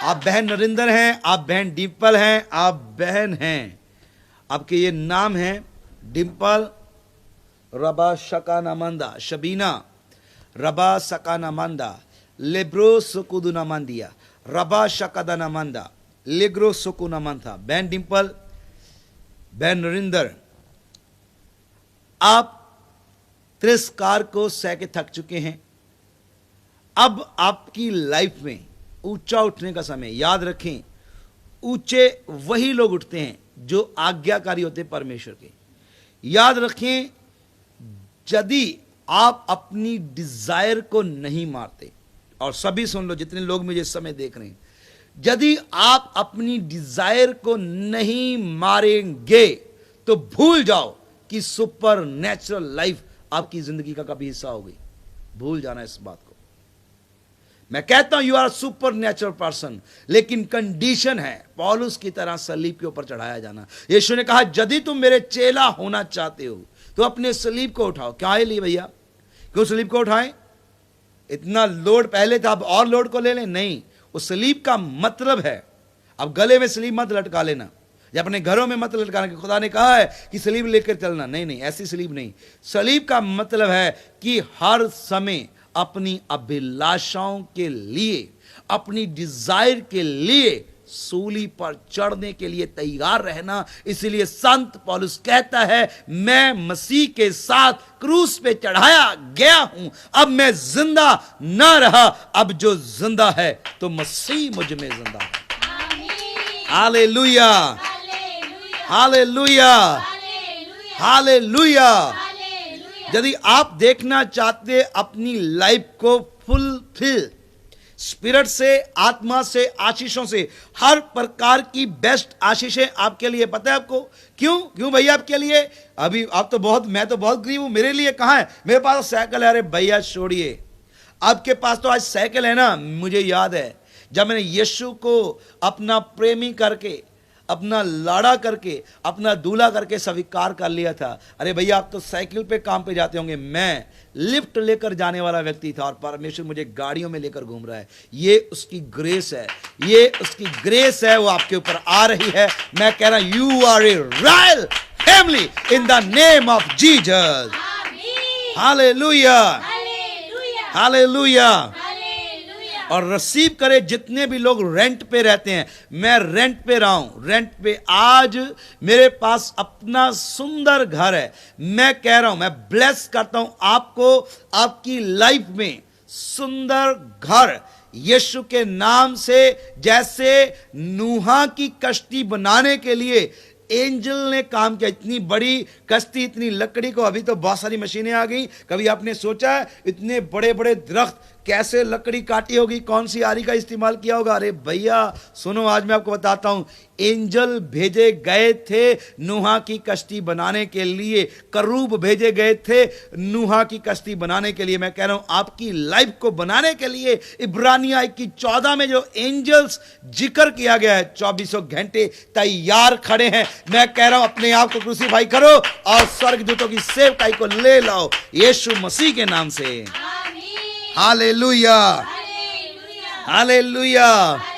आप बहन नरिंदर हैं, आप बहन डिम्पल हैं, आप बहन हैं, आपके ये नाम हैं डिम्पल, रबा शकानामंदा, शबीना, रबा सकानामंदा, लेब्रो सुकुदुनामंदिया, रबा शकादानामंदा, लेग्रो सुकुनामंथा। बहन डिम्पल, बहन नरिंदर, आप तिरस्कार को सह के थक चुके हैं। अब आपकी लाइफ में ऊंचा उठने का समय। याद रखें, ऊंचे वही लोग उठते हैं जो आज्ञाकारी होते हैं परमेश्वर के। याद रखें, यदि आप अपनी डिजायर को नहीं मारते, और सभी सुन लो जितने लोग मुझे इस समय देख रहे हैं, यदि आप अपनी डिजायर को नहीं मारेंगे तो भूल जाओ कि सुपर नेचुरल लाइफ आपकी जिंदगी का कभी हिस्सा होगी। भूल जाना इस बात को। मैं कहता हूं you are supernatural person, लेकिन कंडीशन है पौलुस की तरह सलीब के ऊपर चढ़ाया जाना। यीशु ने कहा यदि तुम मेरे चेला होना चाहते हो तो अपने सलीब को उठाओ। क्या है लिए भैया, क्यों सलीब को उठाएं? इतना लोड पहले था, अब और लोड को ले लें? नहीं, उस सलीब का मतलब है अब गले में सलीब मत लटका लेना, या अपने घरों में मत लटकाना कि खुदा ने कहा है कि सलीब लेकर चलना। नहीं नहीं, ऐसी सलीब नहीं। सलीब का मतलब है कि हर समय अपनी अभिलाषाओं के लिए, अपनी डिजायर के लिए सूली पर चढ़ने के लिए तैयार रहना। इसलिए संत पौलुस कहता है मैं मसीह के साथ क्रूस पे चढ़ाया गया हूं, अब मैं जिंदा ना रहा, अब जो जिंदा है तो मसीह मुझ में जिंदा है। Hallelujah, hallelujah, hallelujah. यदि आप देखना चाहते अपनी लाइफ को फुलफिल स्पिरिट से, आत्मा से, आशीषों से, हर प्रकार की बेस्ट आशीषें आपके लिए, पता है आपको क्यों भैया आपके लिए? अभी आप तो बहुत, मैं तो बहुत गरीब हूं, मेरे लिए कहां है? मेरे पास साइकिल है। अरे भैया छोड़िए, आपके पास तो आज साइकिल है ना। मुझे याद है जब मैंने यीशु को अपना प्रेमी करके, अपना लाड़ा करके, अपना दूल्हा करके स्वीकार कर लिया था। अरे भैया आप तो साइकिल पे काम पे जाते होंगे, मैं लिफ्ट लेकर जाने वाला व्यक्ति था और परमेश्वर मुझे गाड़ियों में लेकर घूम रहा है। ये उसकी ग्रेस है, ये उसकी ग्रेस है, वो आपके ऊपर आ रही है। मैं कह रहा हूं you are a royal family in the name of Jesus. आमीन Hallelujah. Hallelujah Hallelujah. हालेलुया और रिसीव करे जितने भी लोग रेंट पे रहते हैं, मैं रेंट पे रहा हूं, रेंट पे आज मेरे पास अपना सुंदर घर है। मैं कह रहा हूं, मैं ब्लेस करता हूं आपको, आपकी लाइफ में सुंदर घर यीशु के नाम से। जैसे नूहा की कश्ती बनाने के लिए एंजल ने काम किया, इतनी बड़ी कश्ती, इतनी लकड़ी को, अभी तो बहुत सारी मशीनें आ गई। कभी आपने सोचा है इतने बड़े बड़े दरख्त कैसे लकड़ी काटी होगी, कौन सी आरी का इस्तेमाल किया होगा? अरे भैया सुनो, आज मैं आपको बताता हूं, एंजल भेजे गए थे नूहा की कश्ती बनाने के लिए, करूब भेजे गए थे नूहा की कश्ती बनाने के लिए। मैं कह रहा हूं आपकी लाइफ को बनाने के लिए इब्रानिया 14 में जो एंजल्स जिक्र किया गया है, 24 घंटे तैयार खड़े हैं। मैं कह रहा हूं अपने आप को क्रूसीफाई करो और स्वर्गदूतों की सेवकाई को ले लाओ यीशु मसीह के नाम से। आमीन हालेलुया हालेलुया हालेलुया। हालेलुया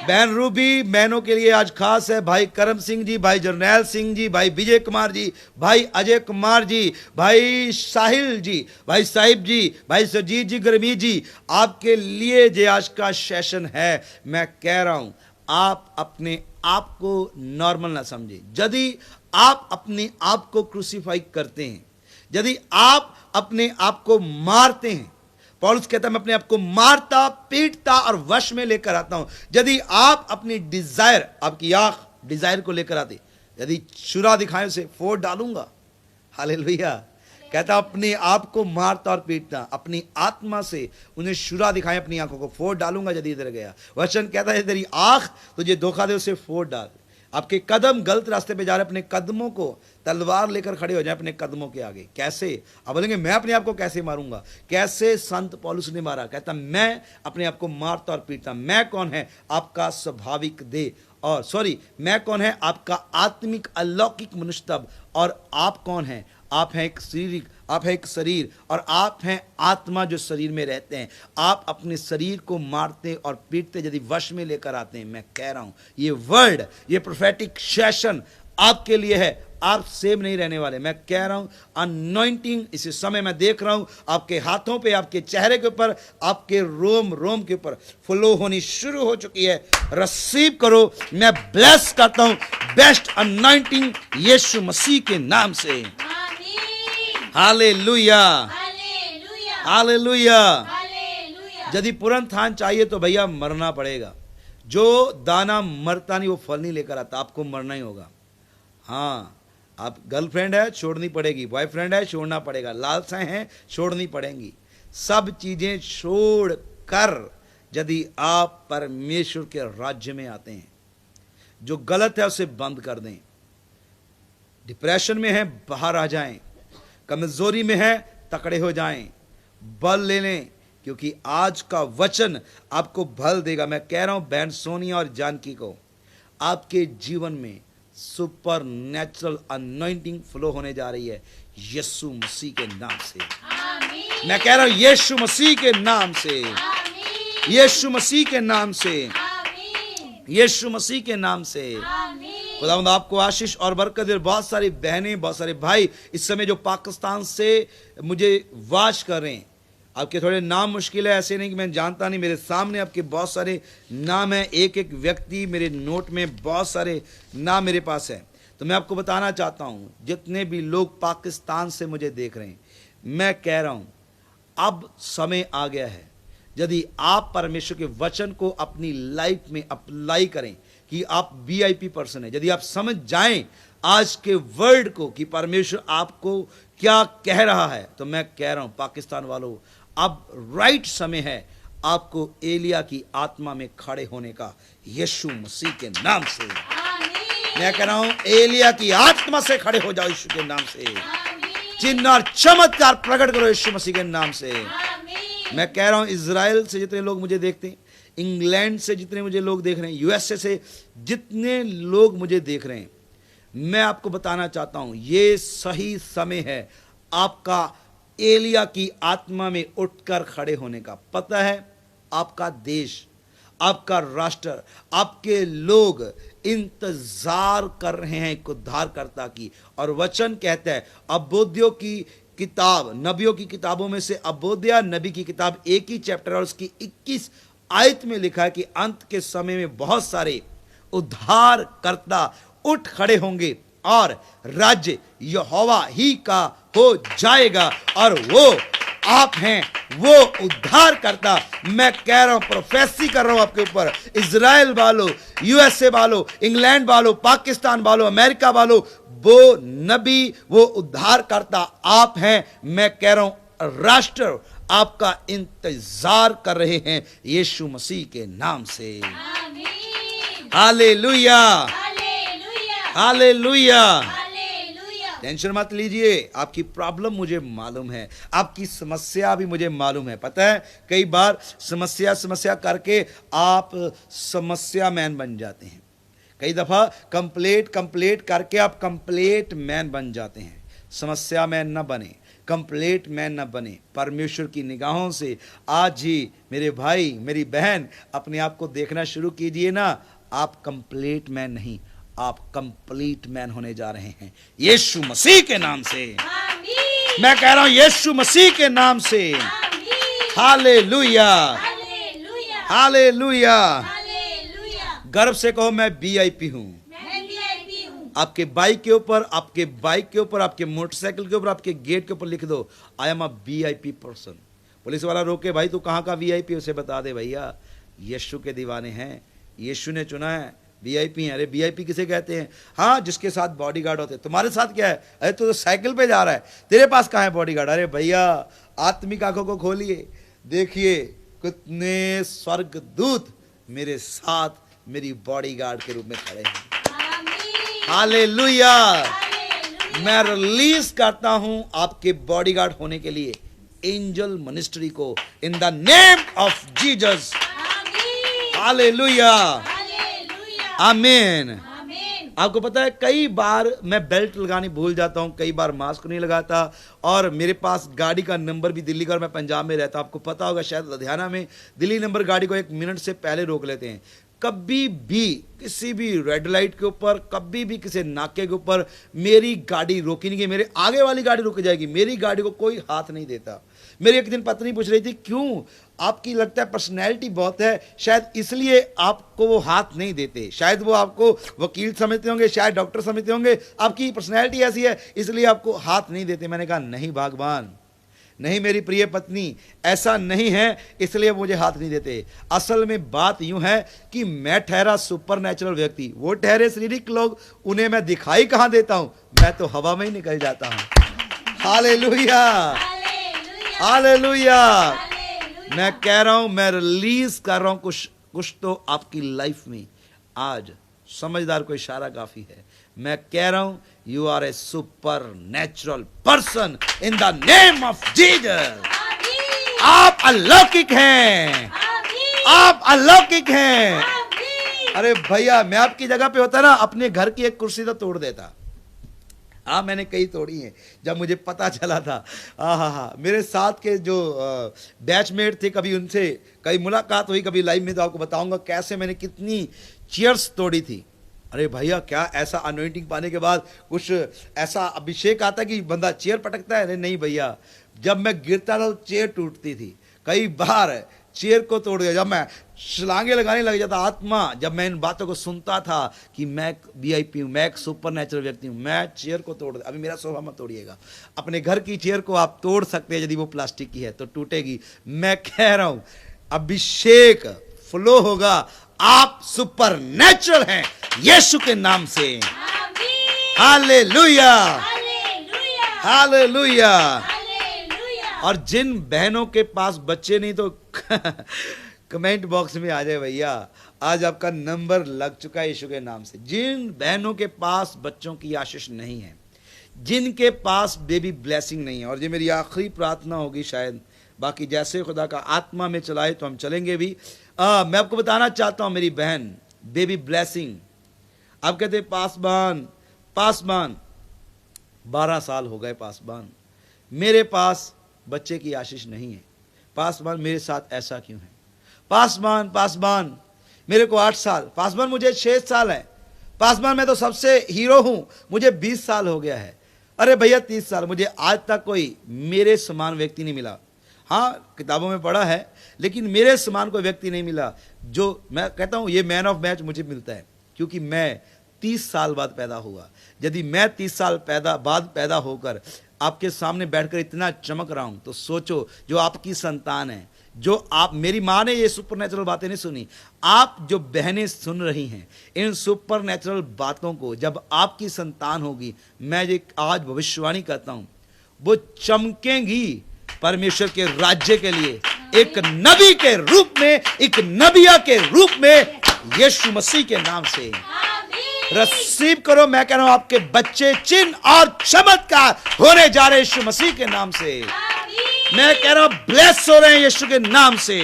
बहन रूबी, बहनों के लिए आज खास है, भाई करम सिंह जी, भाई जरनैल सिंह जी, भाई विजय कुमार जी, भाई अजय कुमार जी, भाई साहिल जी, भाई साहिब जी, भाई सजीत जी, गरमी जी, आपके लिए जो आज का सेशन है, मैं कह रहा हूं आप अपने आप को नॉर्मल ना समझे। यदि आप अपने आप को क्रूसीफाई करते हैं, यदि आप अपने आप को मारते हैं, पौलुस कहता है मैं अपने आप को मारता, पीटता और वश में लेकर आता हूं। यदि आप अपनी डिजायर, आपकी आंख डिजायर को लेकर आते, यदि छुरा दिखाएं उसे फोड़ डालूंगा। हालेलुया। कहता अपने आप को मारता और पीटता, अपनी आत्मा से उन्हें छुरा दिखाएं, अपनी आंखों को फोड़ डालूंगा यदि इधर गया। वचन कहता है तेरी आंख तुझे धोखा दे उसे फोड़ डाल। आपके कदम गलत रास्ते पे जा रहे, अपने कदमों को तलवार लेकर खड़े हो जाए अपने कदमों के आगे। कैसे? अब बोलेंगे मैं अपने आप को कैसे मारूंगा? कैसे संत पौलुस ने मारा? कहता मैं अपने आप को मारता और पीटता। मैं कौन है? आपका स्वाभाविक देह, और सॉरी, मैं कौन है? आपका आत्मिक अलौकिक मनुष्य तब। और आप कौन है? आप हैं एक शारीरिक, आप हैं एक शरीर, और आप हैं आत्मा जो शरीर में रहते हैं। आप अपने शरीर को मारते और पीटते यदि वश में लेकर आते हैं। मैं कह रहा हूं ये वर्ड, ये प्रोफेटिक सेशन आपके लिए है। आप सेम नहीं रहने वाले। मैं कह रहा हूं अनॉइंटिंग इस समय मैं देख रहा हूं आपके हाथों पे, आपके चेहरे के ऊपर, आपके रोम रोम के ऊपर फ्लो होनी शुरू हो चुकी है। रिसीव करो। मैं ब्लेस करता हूं बेस्ट अनॉइंटिंग यीशु मसीह के नाम से। आमीन हालेलुया हालेलुया हालेलुया। हालेलुया यदि पुनरुत्थान चाहिए तो भैया मरना पड़ेगा। जो दाना मरता नहीं वो फल नहीं लेकर आता, आपको मरना ही होगा। हाँ, आप गर्लफ्रेंड है छोड़नी पड़ेगी, बॉयफ्रेंड है छोड़ना पड़ेगा, लालसाएं हैं छोड़नी पड़ेंगी। सब चीजें छोड़ कर यदि आप परमेश्वर के राज्य में आते हैं, जो गलत है उसे बंद कर दें। डिप्रेशन में है बाहर आ जाएं, कमजोरी में है तकड़े हो जाएं, बल ले लें, क्योंकि आज का वचन आपको बल देगा। मैं कह रहा हूं बहन सोनिया और जानकी को, आपके जीवन में सुपर नेचुरल अनॉइंटिंग फ्लो होने जा रही है यीशु मसीह के नाम से। आमीन मैं कह रहा हूं यीशु मसीह के नाम से, आमीन यीशु मसीह के नाम से, आमीन यीशु मसीह के नाम से। आमीन खुदावंद आपको आशीष और बरकत दे। बहुत सारी बहनें, बहुत सारे भाई इस समय जो पाकिस्तान से मुझे वाच कर रहे हैं, आपके थोड़े नाम मुश्किल है, ऐसे नहीं कि मैं जानता नहीं, मेरे सामने आपके बहुत सारे नाम हैं। एक एक व्यक्ति मेरे नोट में बहुत सारे नाम मेरे पास है। तो मैं आपको बताना चाहता हूँ जितने भी लोग पाकिस्तान से मुझे देख रहे हैं, मैं कह रहा हूँ अब समय आ गया है। यदि आप परमेश्वर के वचन को अपनी लाइफ में अप्लाई करें कि आप वीआईपी पर्सन है, यदि आप समझ जाएं आज के वर्ड को कि परमेश्वर आपको क्या कह रहा है, तो मैं कह रहा हूं पाकिस्तान वालों, अब राइट समय है आपको एलिया की आत्मा में खड़े होने का यीशु मसीह के नाम से। आमीन मैं कह रहा हूं एलिया की आत्मा से खड़े हो जाओ यीशु के नाम से। आमीन चिन्ह और चमत्कार प्रकट करो यीशु मसीह के नाम से। आमीन मैं कह रहा हूं इजराइल से जितने लोग मुझे देखते हैं, इंग्लैंड से जितने मुझे लोग देख रहे हैं, यूएसए से जितने लोग मुझे देख रहे हैं, मैं आपको बताना चाहता हूं ये सही समय है आपका एलिया की आत्मा में उठकर खड़े होने का। पता है आपका देश, आपका राष्ट्र, आपके लोग इंतजार कर रहे हैं एक उद्धारकर्ता की। और वचन कहता है, अबोध्यों की किताब, नबियों की किताबों में से अबोध्या नबी की किताब एक ही चैप्टर और उसकी 21 आयत में लिखा है कि अंत के समय में बहुत सारे उद्धारकर्ता उठ खड़े होंगे और राज्य यहोवा ही का हो जाएगा, और वो आप हैं, वो उद्धार करता। मैं कह रहा हूं, प्रोफेसी कर रहा हूं आपके ऊपर, इजराइल वालों, यूएसए वालों, इंग्लैंड वालों, पाकिस्तान वालों, अमेरिका वालों, वो नबी, वो उद्धार करता आप हैं। मैं कह रहा हूं, राष्ट्र आपका इंतजार कर रहे हैं यीशु मसीह के नाम से। आमीन। Hallelujah, hallelujah. Hallelujah. Hallelujah. Tension मत लीजिए, आपकी प्रॉब्लम मुझे मालूम है, आपकी समस्या भी मुझे मालूम है। पता है, कई बार समस्या करके आप समस्या मैन बन जाते हैं। कई दफा कंप्लेट करके आप कंप्लेट मैन बन जाते हैं। समस्या मैन न बने, कंप्लेट मैन न बने। परमेश्वर की निगाहों से आज ही मेरे भाई, मेरी बहन, अपने आप को देखना शुरू कीजिए ना। आप कंप्लेट मैन नहीं, आप कंप्लीट मैन होने जा रहे हैं यीशु मसीह के नाम से। आमीन। मैं कह रहा हूं यीशु मसीह के नाम से। आमीन। Hallelujah, hallelujah. हालेलुया। हालेलुया। गर्व से कहो, मैं वीआईपी हूं। मैं वीआईपी हूँ। आपके बाइक के ऊपर, आपके बाइक के ऊपर, आपके मोटरसाइकिल के ऊपर, आपके गेट के ऊपर लिख दो, I am a VIP person. Police वाला रोके, भाई तू कहाँ का वीआईपी, उसे बता दे, भैया यीशु के दीवाने हैं, यीशु ने चुना है, वीआईपी हैं। अरे वीआईपी किसे कहते हैं? हाँ, जिसके साथ बॉडीगार्ड होते हैं। तुम्हारे साथ क्या है? अरे तू तो साइकिल पे जा रहा है, तेरे पास कहाँ है बॉडीगार्ड? अरे भैया, आत्मिक आंखों को खोलिए, देखिए कितने स्वर्गदूत मेरे साथ मेरी बॉडीगार्ड के रूप में खड़े हैं। आमीन। हालेलुया। हालेलुया। मैं रिलीज करता हूं आपके बॉडीगार्ड होने के लिए एंजल मिनिस्ट्री को, in the name of Jesus. आमीन। Hallelujah, hallelujah. आमीन। आमीन। आपको पता है, कई बार मैं बेल्ट लगानी भूल जाता हूं, कई बार मास्क नहीं लगाता, और मेरे पास गाड़ी का नंबर भी दिल्ली का, और मैं पंजाब में रहता हूं। आपको पता होगा शायद, लुधियाना में दिल्ली नंबर गाड़ी को 1 मिनट से पहले रोक लेते हैं। कभी भी किसी भी रेड लाइट के ऊपर, कभी भी किसी नाके के ऊपर मेरी गाड़ी रोकी नहीं गई। मेरे आगे वाली गाड़ी रुक जाएगी, मेरी गाड़ी को कोई हाथ नहीं देता। मेरी एक दिन पत्नी पूछ रही थी, क्यों? आपकी लगता है पर्सनैलिटी बहुत है, शायद इसलिए आपको वो हाथ नहीं देते। शायद वो आपको वकील समझते होंगे, शायद डॉक्टर समझते होंगे, आपकी पर्सनैलिटी ऐसी है इसलिए आपको हाथ नहीं देते। मैंने कहा, नहीं भगवान, नहीं मेरी प्रिय पत्नी, ऐसा नहीं है इसलिए मुझे हाथ नहीं देते। असल में बात यूं है कि मैं ठहरा सुपरनैचुरल व्यक्ति, वो ठहरे शारीरिक लोग, उन्हें मैं दिखाई कहां देता हूं? मैं तो हवा में ही निकल जाता हूं। Hallelujah, hallelujah. हालेलुया। हालेलुया। मैं कह रहा हूं, मैं रिलीज कर रहा हूं कुछ तो आपकी लाइफ में। आज समझदार को इशारा काफी है। मैं कह रहा हूं, you are a supernatural person in the name of Jesus. आमीन। आप अलौकिक हैं, आमीन। आप अलौकिक हैं। आमीन। अरे भैया, मैं आपकी जगह पे होता ना, अपने घर की एक कुर्सी तो तोड़ देता। हाँ, मैंने कई तोड़ी हैं जब मुझे पता चला था। हाँ, मेरे साथ के जो बैचमेट थे, कभी उनसे कभी मुलाकात हुई, कभी लाइव में, तो आपको बताऊंगा कैसे मैंने कितनी चेयर्स तोड़ी थी। अरे भैया, क्या ऐसा अनॉइंटिंग पाने के बाद कुछ ऐसा अभिषेक आता कि बंदा चेयर पटकता है? अरे नहीं भैया, जब मैं गिरता था तो चेयर टूटती थी। कई बार चेयर को तोड़ दिया, जब मैं छलांगे लगाने लग जाता आत्मा, जब मैं इन बातों को सुनता था कि मैं वीआईपी हूं, मैं एक सुपर नेचुरल व्यक्ति हूं, मैं चेयर को तोड़। अभी मेरा स्वभाव मत तोड़िएगा, अपने घर की चेयर को आप तोड़ सकते हैं, यदि वो प्लास्टिक की है तो टूटेगी। मैं कह रहा हूं, अभिषेक फ्लो होगा, आप सुपर नेचुरल हैं यीशु के नाम से। आमीन। Hallelujah, hallelujah. हालेलुया। हालेलुया। और जिन बहनों के पास बच्चे नहीं, तो कमेंट बॉक्स में आ जाए भैया, आज आपका नंबर लग चुका है यीशु के नाम से। जिन बहनों के पास बच्चों की आशीष नहीं है, जिनके पास बेबी ब्लेसिंग नहीं है, और ये मेरी आखिरी प्रार्थना होगी शायद, बाकी जैसे खुदा का आत्मा में चलाए तो हम चलेंगे भी। मैं आपको बताना चाहता हूं, मेरी बहन, बेबी ब्लेसिंग, आप कहते हैं पासबान 12 साल हो गए पासबान, मेरे पास बच्चे की आशीष नहीं है। पासबान, मेरे साथ ऐसा क्यों है? पासबान मेरे को 8 साल, पासवान मुझे 6 साल है, पासवान मैं तो सबसे हीरो हूं, मुझे 20 साल हो गया है, अरे भैया 30 साल, मुझे आज तक कोई मेरे समान व्यक्ति नहीं मिला। हाँ, किताबों में पढ़ा है, लेकिन मेरे समान कोई व्यक्ति नहीं मिला जो मैं कहता हूं ये मैन ऑफ मैच मुझे मिलता है, क्योंकि मैं 30 साल बाद पैदा हुआ। यदि मैं 30 साल बाद पैदा होकर आपके सामने बैठकर इतना चमक रहा हूं, तो सोचो जो आपकी संतान है, जो आप, मेरी माँ ने ये सुपरनेचुरल बातें नहीं सुनी, आप जो बहनें सुन रही हैं इन सुपरनेचुरल बातों को, जब आपकी संतान होगी, मैं ये आज भविष्यवाणी करता हूं, वो चमकेंगी परमेश्वर के राज्य के लिए, एक नबी के रूप में, एक नबिया के रूप में, यीशु मसीह के नाम से। रिसीव करो, मैं कह रहा हूं आपके बच्चे चिन्ह और चमत्कार होने जा रहे हैं यीशु मसीह के नाम से। मैं कह रहा हूं ब्लेस हो रहे हैं यीशु के नाम से।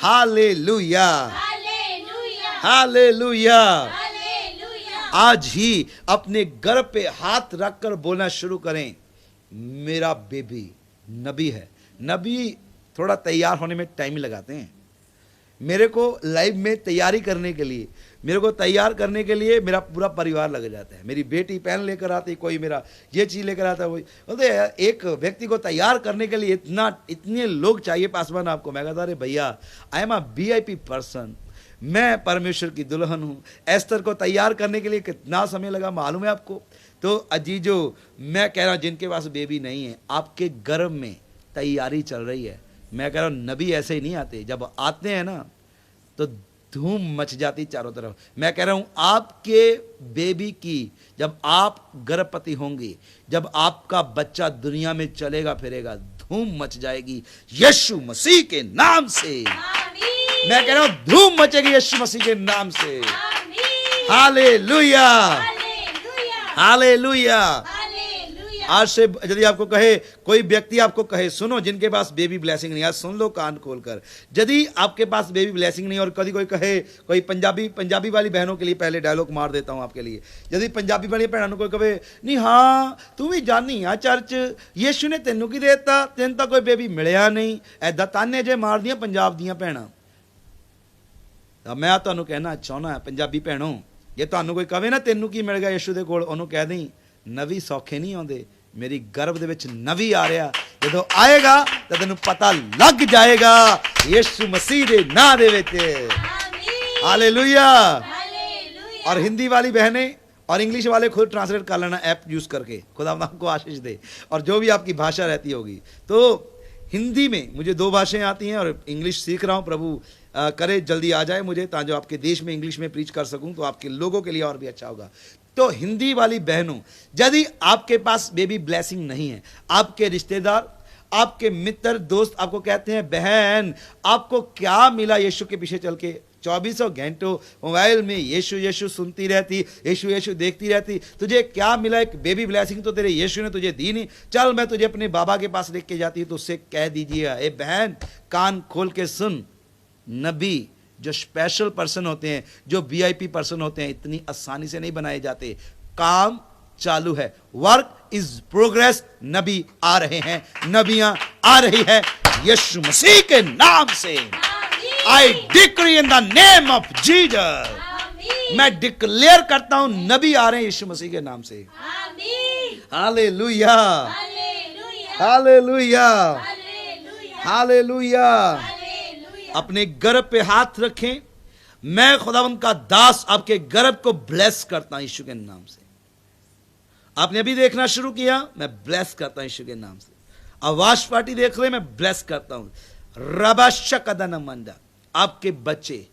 Hallelujah, hallelujah. आज ही अपने गर्भ पे हाथ रखकर बोलना शुरू करें, मेरा बेबी नबी है। नबी थोड़ा तैयार होने में टाइम लगाते हैं। मेरे को लाइव में तैयारी करने के लिए, मेरे को तैयार करने के लिए मेरा पूरा परिवार लग जाता है। मेरी बेटी पेन लेकर आती, कोई मेरा ये चीज़ लेकर आता है, वही बोलते हैं एक व्यक्ति को तैयार करने के लिए इतने लोग चाहिए पासवान आपको। मैं कहता अरे भैया, I am a VIP person, मैं परमेश्वर की दुल्हन हूँ। एस्तर को तैयार करने के लिए कितना समय लगा मालूम है आपको? तो अजीजो, मैं कह रहा हूँ जिनके पास बेबी नहीं है, आपके गर्भ में तैयारी चल रही है। मैं कह रहा हूँ नबी ऐसे ही नहीं आते, जब आते हैं ना तो धूम मच जाती चारों तरफ। मैं कह रहा हूं आपके बेबी की, जब आप गर्भवती होंगी, जब आपका बच्चा दुनिया में चलेगा फिरेगा, धूम मच जाएगी यीशु मसीह के नाम से। मैं कह रहा हूं धूम मचेगी यीशु मसीह के नाम से। Hallelujah, hallelujah. आज से यदि आपको कहे, कोई व्यक्ति आपको कहे, सुनो जिनके पास बेबी ब्लेसिंग नहीं, आज सुन लो कान खोलकर, यदि आपके पास बेबी ब्लेसिंग नहीं, और कभी कोई कहे, कोई पंजाबी वाली बहनों के लिए पहले डायलॉग मार देता हूं आपके लिए, यदि पंजाबी वाली बहनों को कहे नहीं, हाँ तू भी जानी आ चर्च, यीशु ने तेनू की देता, तेन तो कोई बेबी मिलिया नहीं, ऐदा ताने जे मार दियां पंजाब दियां भैणां। तो मैं तुहानू कहना चाहना, पंजाबी भैणों, जे तुहानू कोई कहे ना तेनू की मिल गया यीशु दे कोल, ओनू कह दी नवी सौखे नहीं आउंदे, मेरी गर्भ दे विच नवी आ रहा, जदों आएगा तो तेनू पता लग जाएगा यीशु मसीह दे नाम दे विच। हालेलुया। और हिंदी वाली बहनें और इंग्लिश वाले खुद ट्रांसलेट कर लेना ऐप यूज करके, खुदा आपको आशीष दे। और जो भी आपकी भाषा रहती होगी, तो हिंदी में मुझे 2 भाषाएं आती हैं और इंग्लिश सीख रहा हूं, प्रभु करे जल्दी आ जाए मुझे, ताकि जो आपके देश में इंग्लिश में प्रीच कर सकूं, तो आपके लोगों के लिए और भी अच्छा होगा। तो हिंदी वाली बहनों, यदि आपके पास बेबी ब्लेसिंग नहीं है, आपके रिश्तेदार, आपके मित्र, दोस्त आपको कहते हैं बहन आपको क्या मिला यीशु के पीछे चल के, 24 घंटों मोबाइल में यीशु यीशु सुनती रहती, यीशु यीशु देखती रहती, तुझे क्या मिला? एक बेबी ब्लेसिंग तो तेरे यीशु ने तुझे दी नहीं, चल मैं तुझे अपने बाबा के पास लेके जाती हूँ। तो उससे कह दीजिए, ए बहन कान खोल के सुन, नबी जो स्पेशल पर्सन होते हैं, जो VIP पर्सन होते हैं, इतनी आसानी से नहीं बनाए जाते। काम चालू है, वर्क इज प्रोग्रेस। नबी आ रहे हैं, नबियां आ रही है यीशु मसीह के नाम से। I decree in the name of Jesus, मैं डिक्लेयर करता हूं नबी आ रहे हैं यीशु मसीह के नाम से। Hallelujah, hallelujah, hallelujah. अपने गर्भ पे हाथ रखें। मैं खुदावंद का दास आपके गर्भ को ब्लेस करता हूं यीशु के नाम से। आपने अभी देखना शुरू किया, मैं ब्लेस करता हूं यीशु के नाम से। आवाज पार्टी देख रहे, मैं ब्लेस करता हूं। रबाशकदनमंदा, आपके बच्चे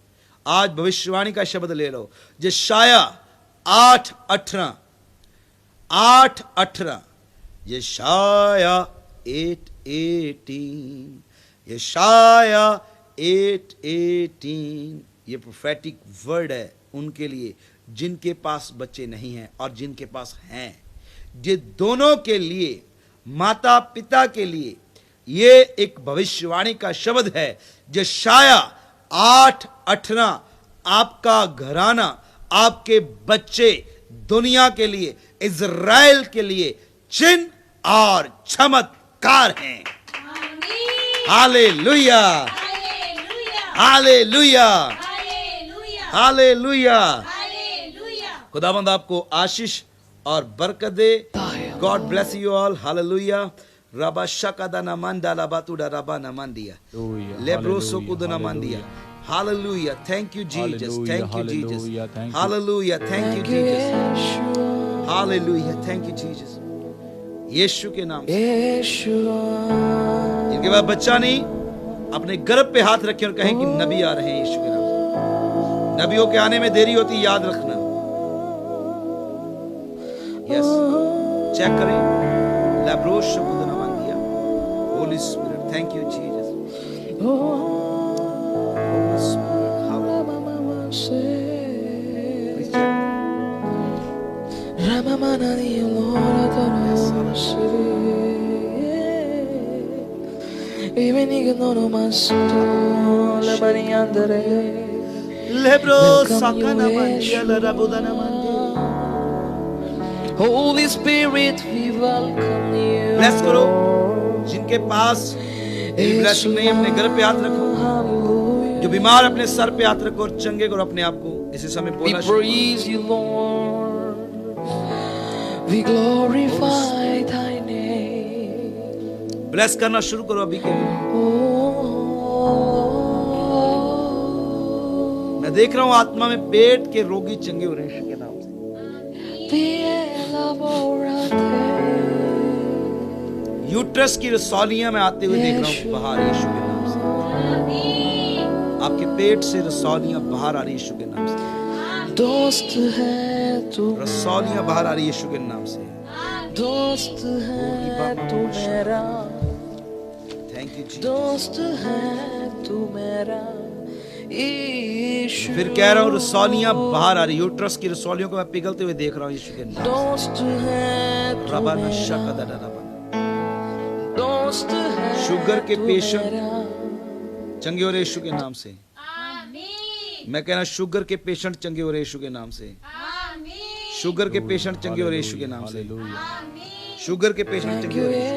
आज भविष्यवाणी का शब्द ले लो। यशाया 8:18, 8:18, यशाया 8:18, यशाया 8:18। ये प्रोफेटिक वर्ड है उनके लिए जिनके पास बच्चे नहीं हैं और जिनके पास हैं। ये दोनों के लिए, माता पिता के लिए ये एक भविष्यवाणी का शब्द है। यशाया 8:18, आपका घराना, आपके बच्चे दुनिया के लिए, इज़राइल के लिए चिन्ह और चमत्कार हैं। Hallelujah, hallelujah. हालेलुया। हालेलुया। खुदावंद आपको आशीष और बरकत दे। God bless you all. Hallelujah. रबा शकदा नमंदा लबातुडा रबा नमंदिया लेब्रोसो कुद नमंदिया। Hallelujah. Thank you Jesus, thank you Jesus, hallelujah, thank you Jesus, hallelujah, thank you Jesus. Yeshu के नाम से। इनके बाद बच्चा नहीं, अपने गर्भ पे हाथ रखें और कहें कि नबी आ रहे हैं यीशु के नाम से। नबियों के आने में देरी होती, याद रखना। यस, चेक करें। लेब्रोस कुद नमंदिया। Holy Spirit, thank you Jesus. Holy Spirit, we welcome you. Bless करो जिनके पास ब्लेसिंग नहीं, अपने घर पे हाथ रखो। Hallelujah. जो बीमार अपने सर पे हाथ रखो और चंगे करो अपने आप को। इसी समय We बोलना शुरू praise you, Lord. We glorify thy name. करो। ब्लेस करना शुरू करो अभी के लिए। Oh, मैं देख रहा हूँ आत्मा में पेट के रोगी चंगे हो रहे हैं यीशु के नाम से। यूट्रस की रसौलियां मैं आते हुए देख रहा हूँ बाहर यीशु के नाम से। आपके पेट से रसौलियां बाहर आ रही यीशु के नाम से। दोस्त है तू, रसौलियां बाहर आ रही यीशु के नाम से। दोस्त है तू मेरा, थैंक यू जी। दोस्त है तू मेरा यीशु। फिर कह रहा हूँ रसौलियां बाहर आ रही। यूट्रस की रसौलियों को मैं पिघलते हुए देख रहा हूँ यीशु के नाम से। दोस्त है तू रबा मेरा, नशा का दरा रबा। दोस्त है शुगर के तू पेशेंट मेरा। चंगे हो रहे यीशु के नाम से। आमीन। मैं कह रहा हूँ शुगर के पेशेंट चंगे हो रहे यीशु के नाम से। आमीन। शुगर के पेशेंट चंगे हो रहे यीशु के नाम से। आमीन। शुगर के पेशेंट चंगे हो रहे हैं।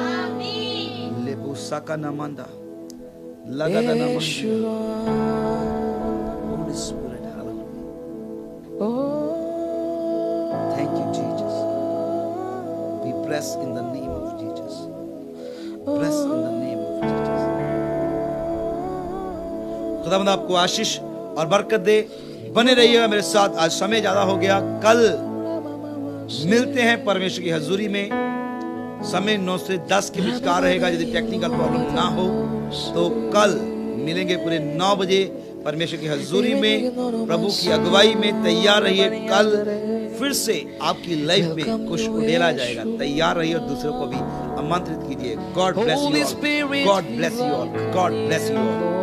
आमीन। लेबुसा का नमंदा लगा दा नमंदा। Holy Spirit, hallelujah. Thank you, Jesus. Be blessed in the name of Jesus. Blessed in the name of Jesus. खुदावंद आपको आशीष और बरकत दे। बने रहिएगा मेरे साथ। आज समय ज्यादा हो गया। कल मिलते हैं परमेश्वर की हजूरी में। समय 9 से 10 के विचकार रहेगा। यदि टेक्निकल प्रॉब्लम ना हो तो कल मिलेंगे पूरे 9 बजे परमेश्वर की हजूरी में, प्रभु की अगुवाई में। तैयार रहिए। कल फिर से आपकी लाइफ में कुछ उड़ेला जाएगा। तैयार रहिए और दूसरों को भी आमंत्रित कीजिए। God bless you all. God bless you all. God bless you all.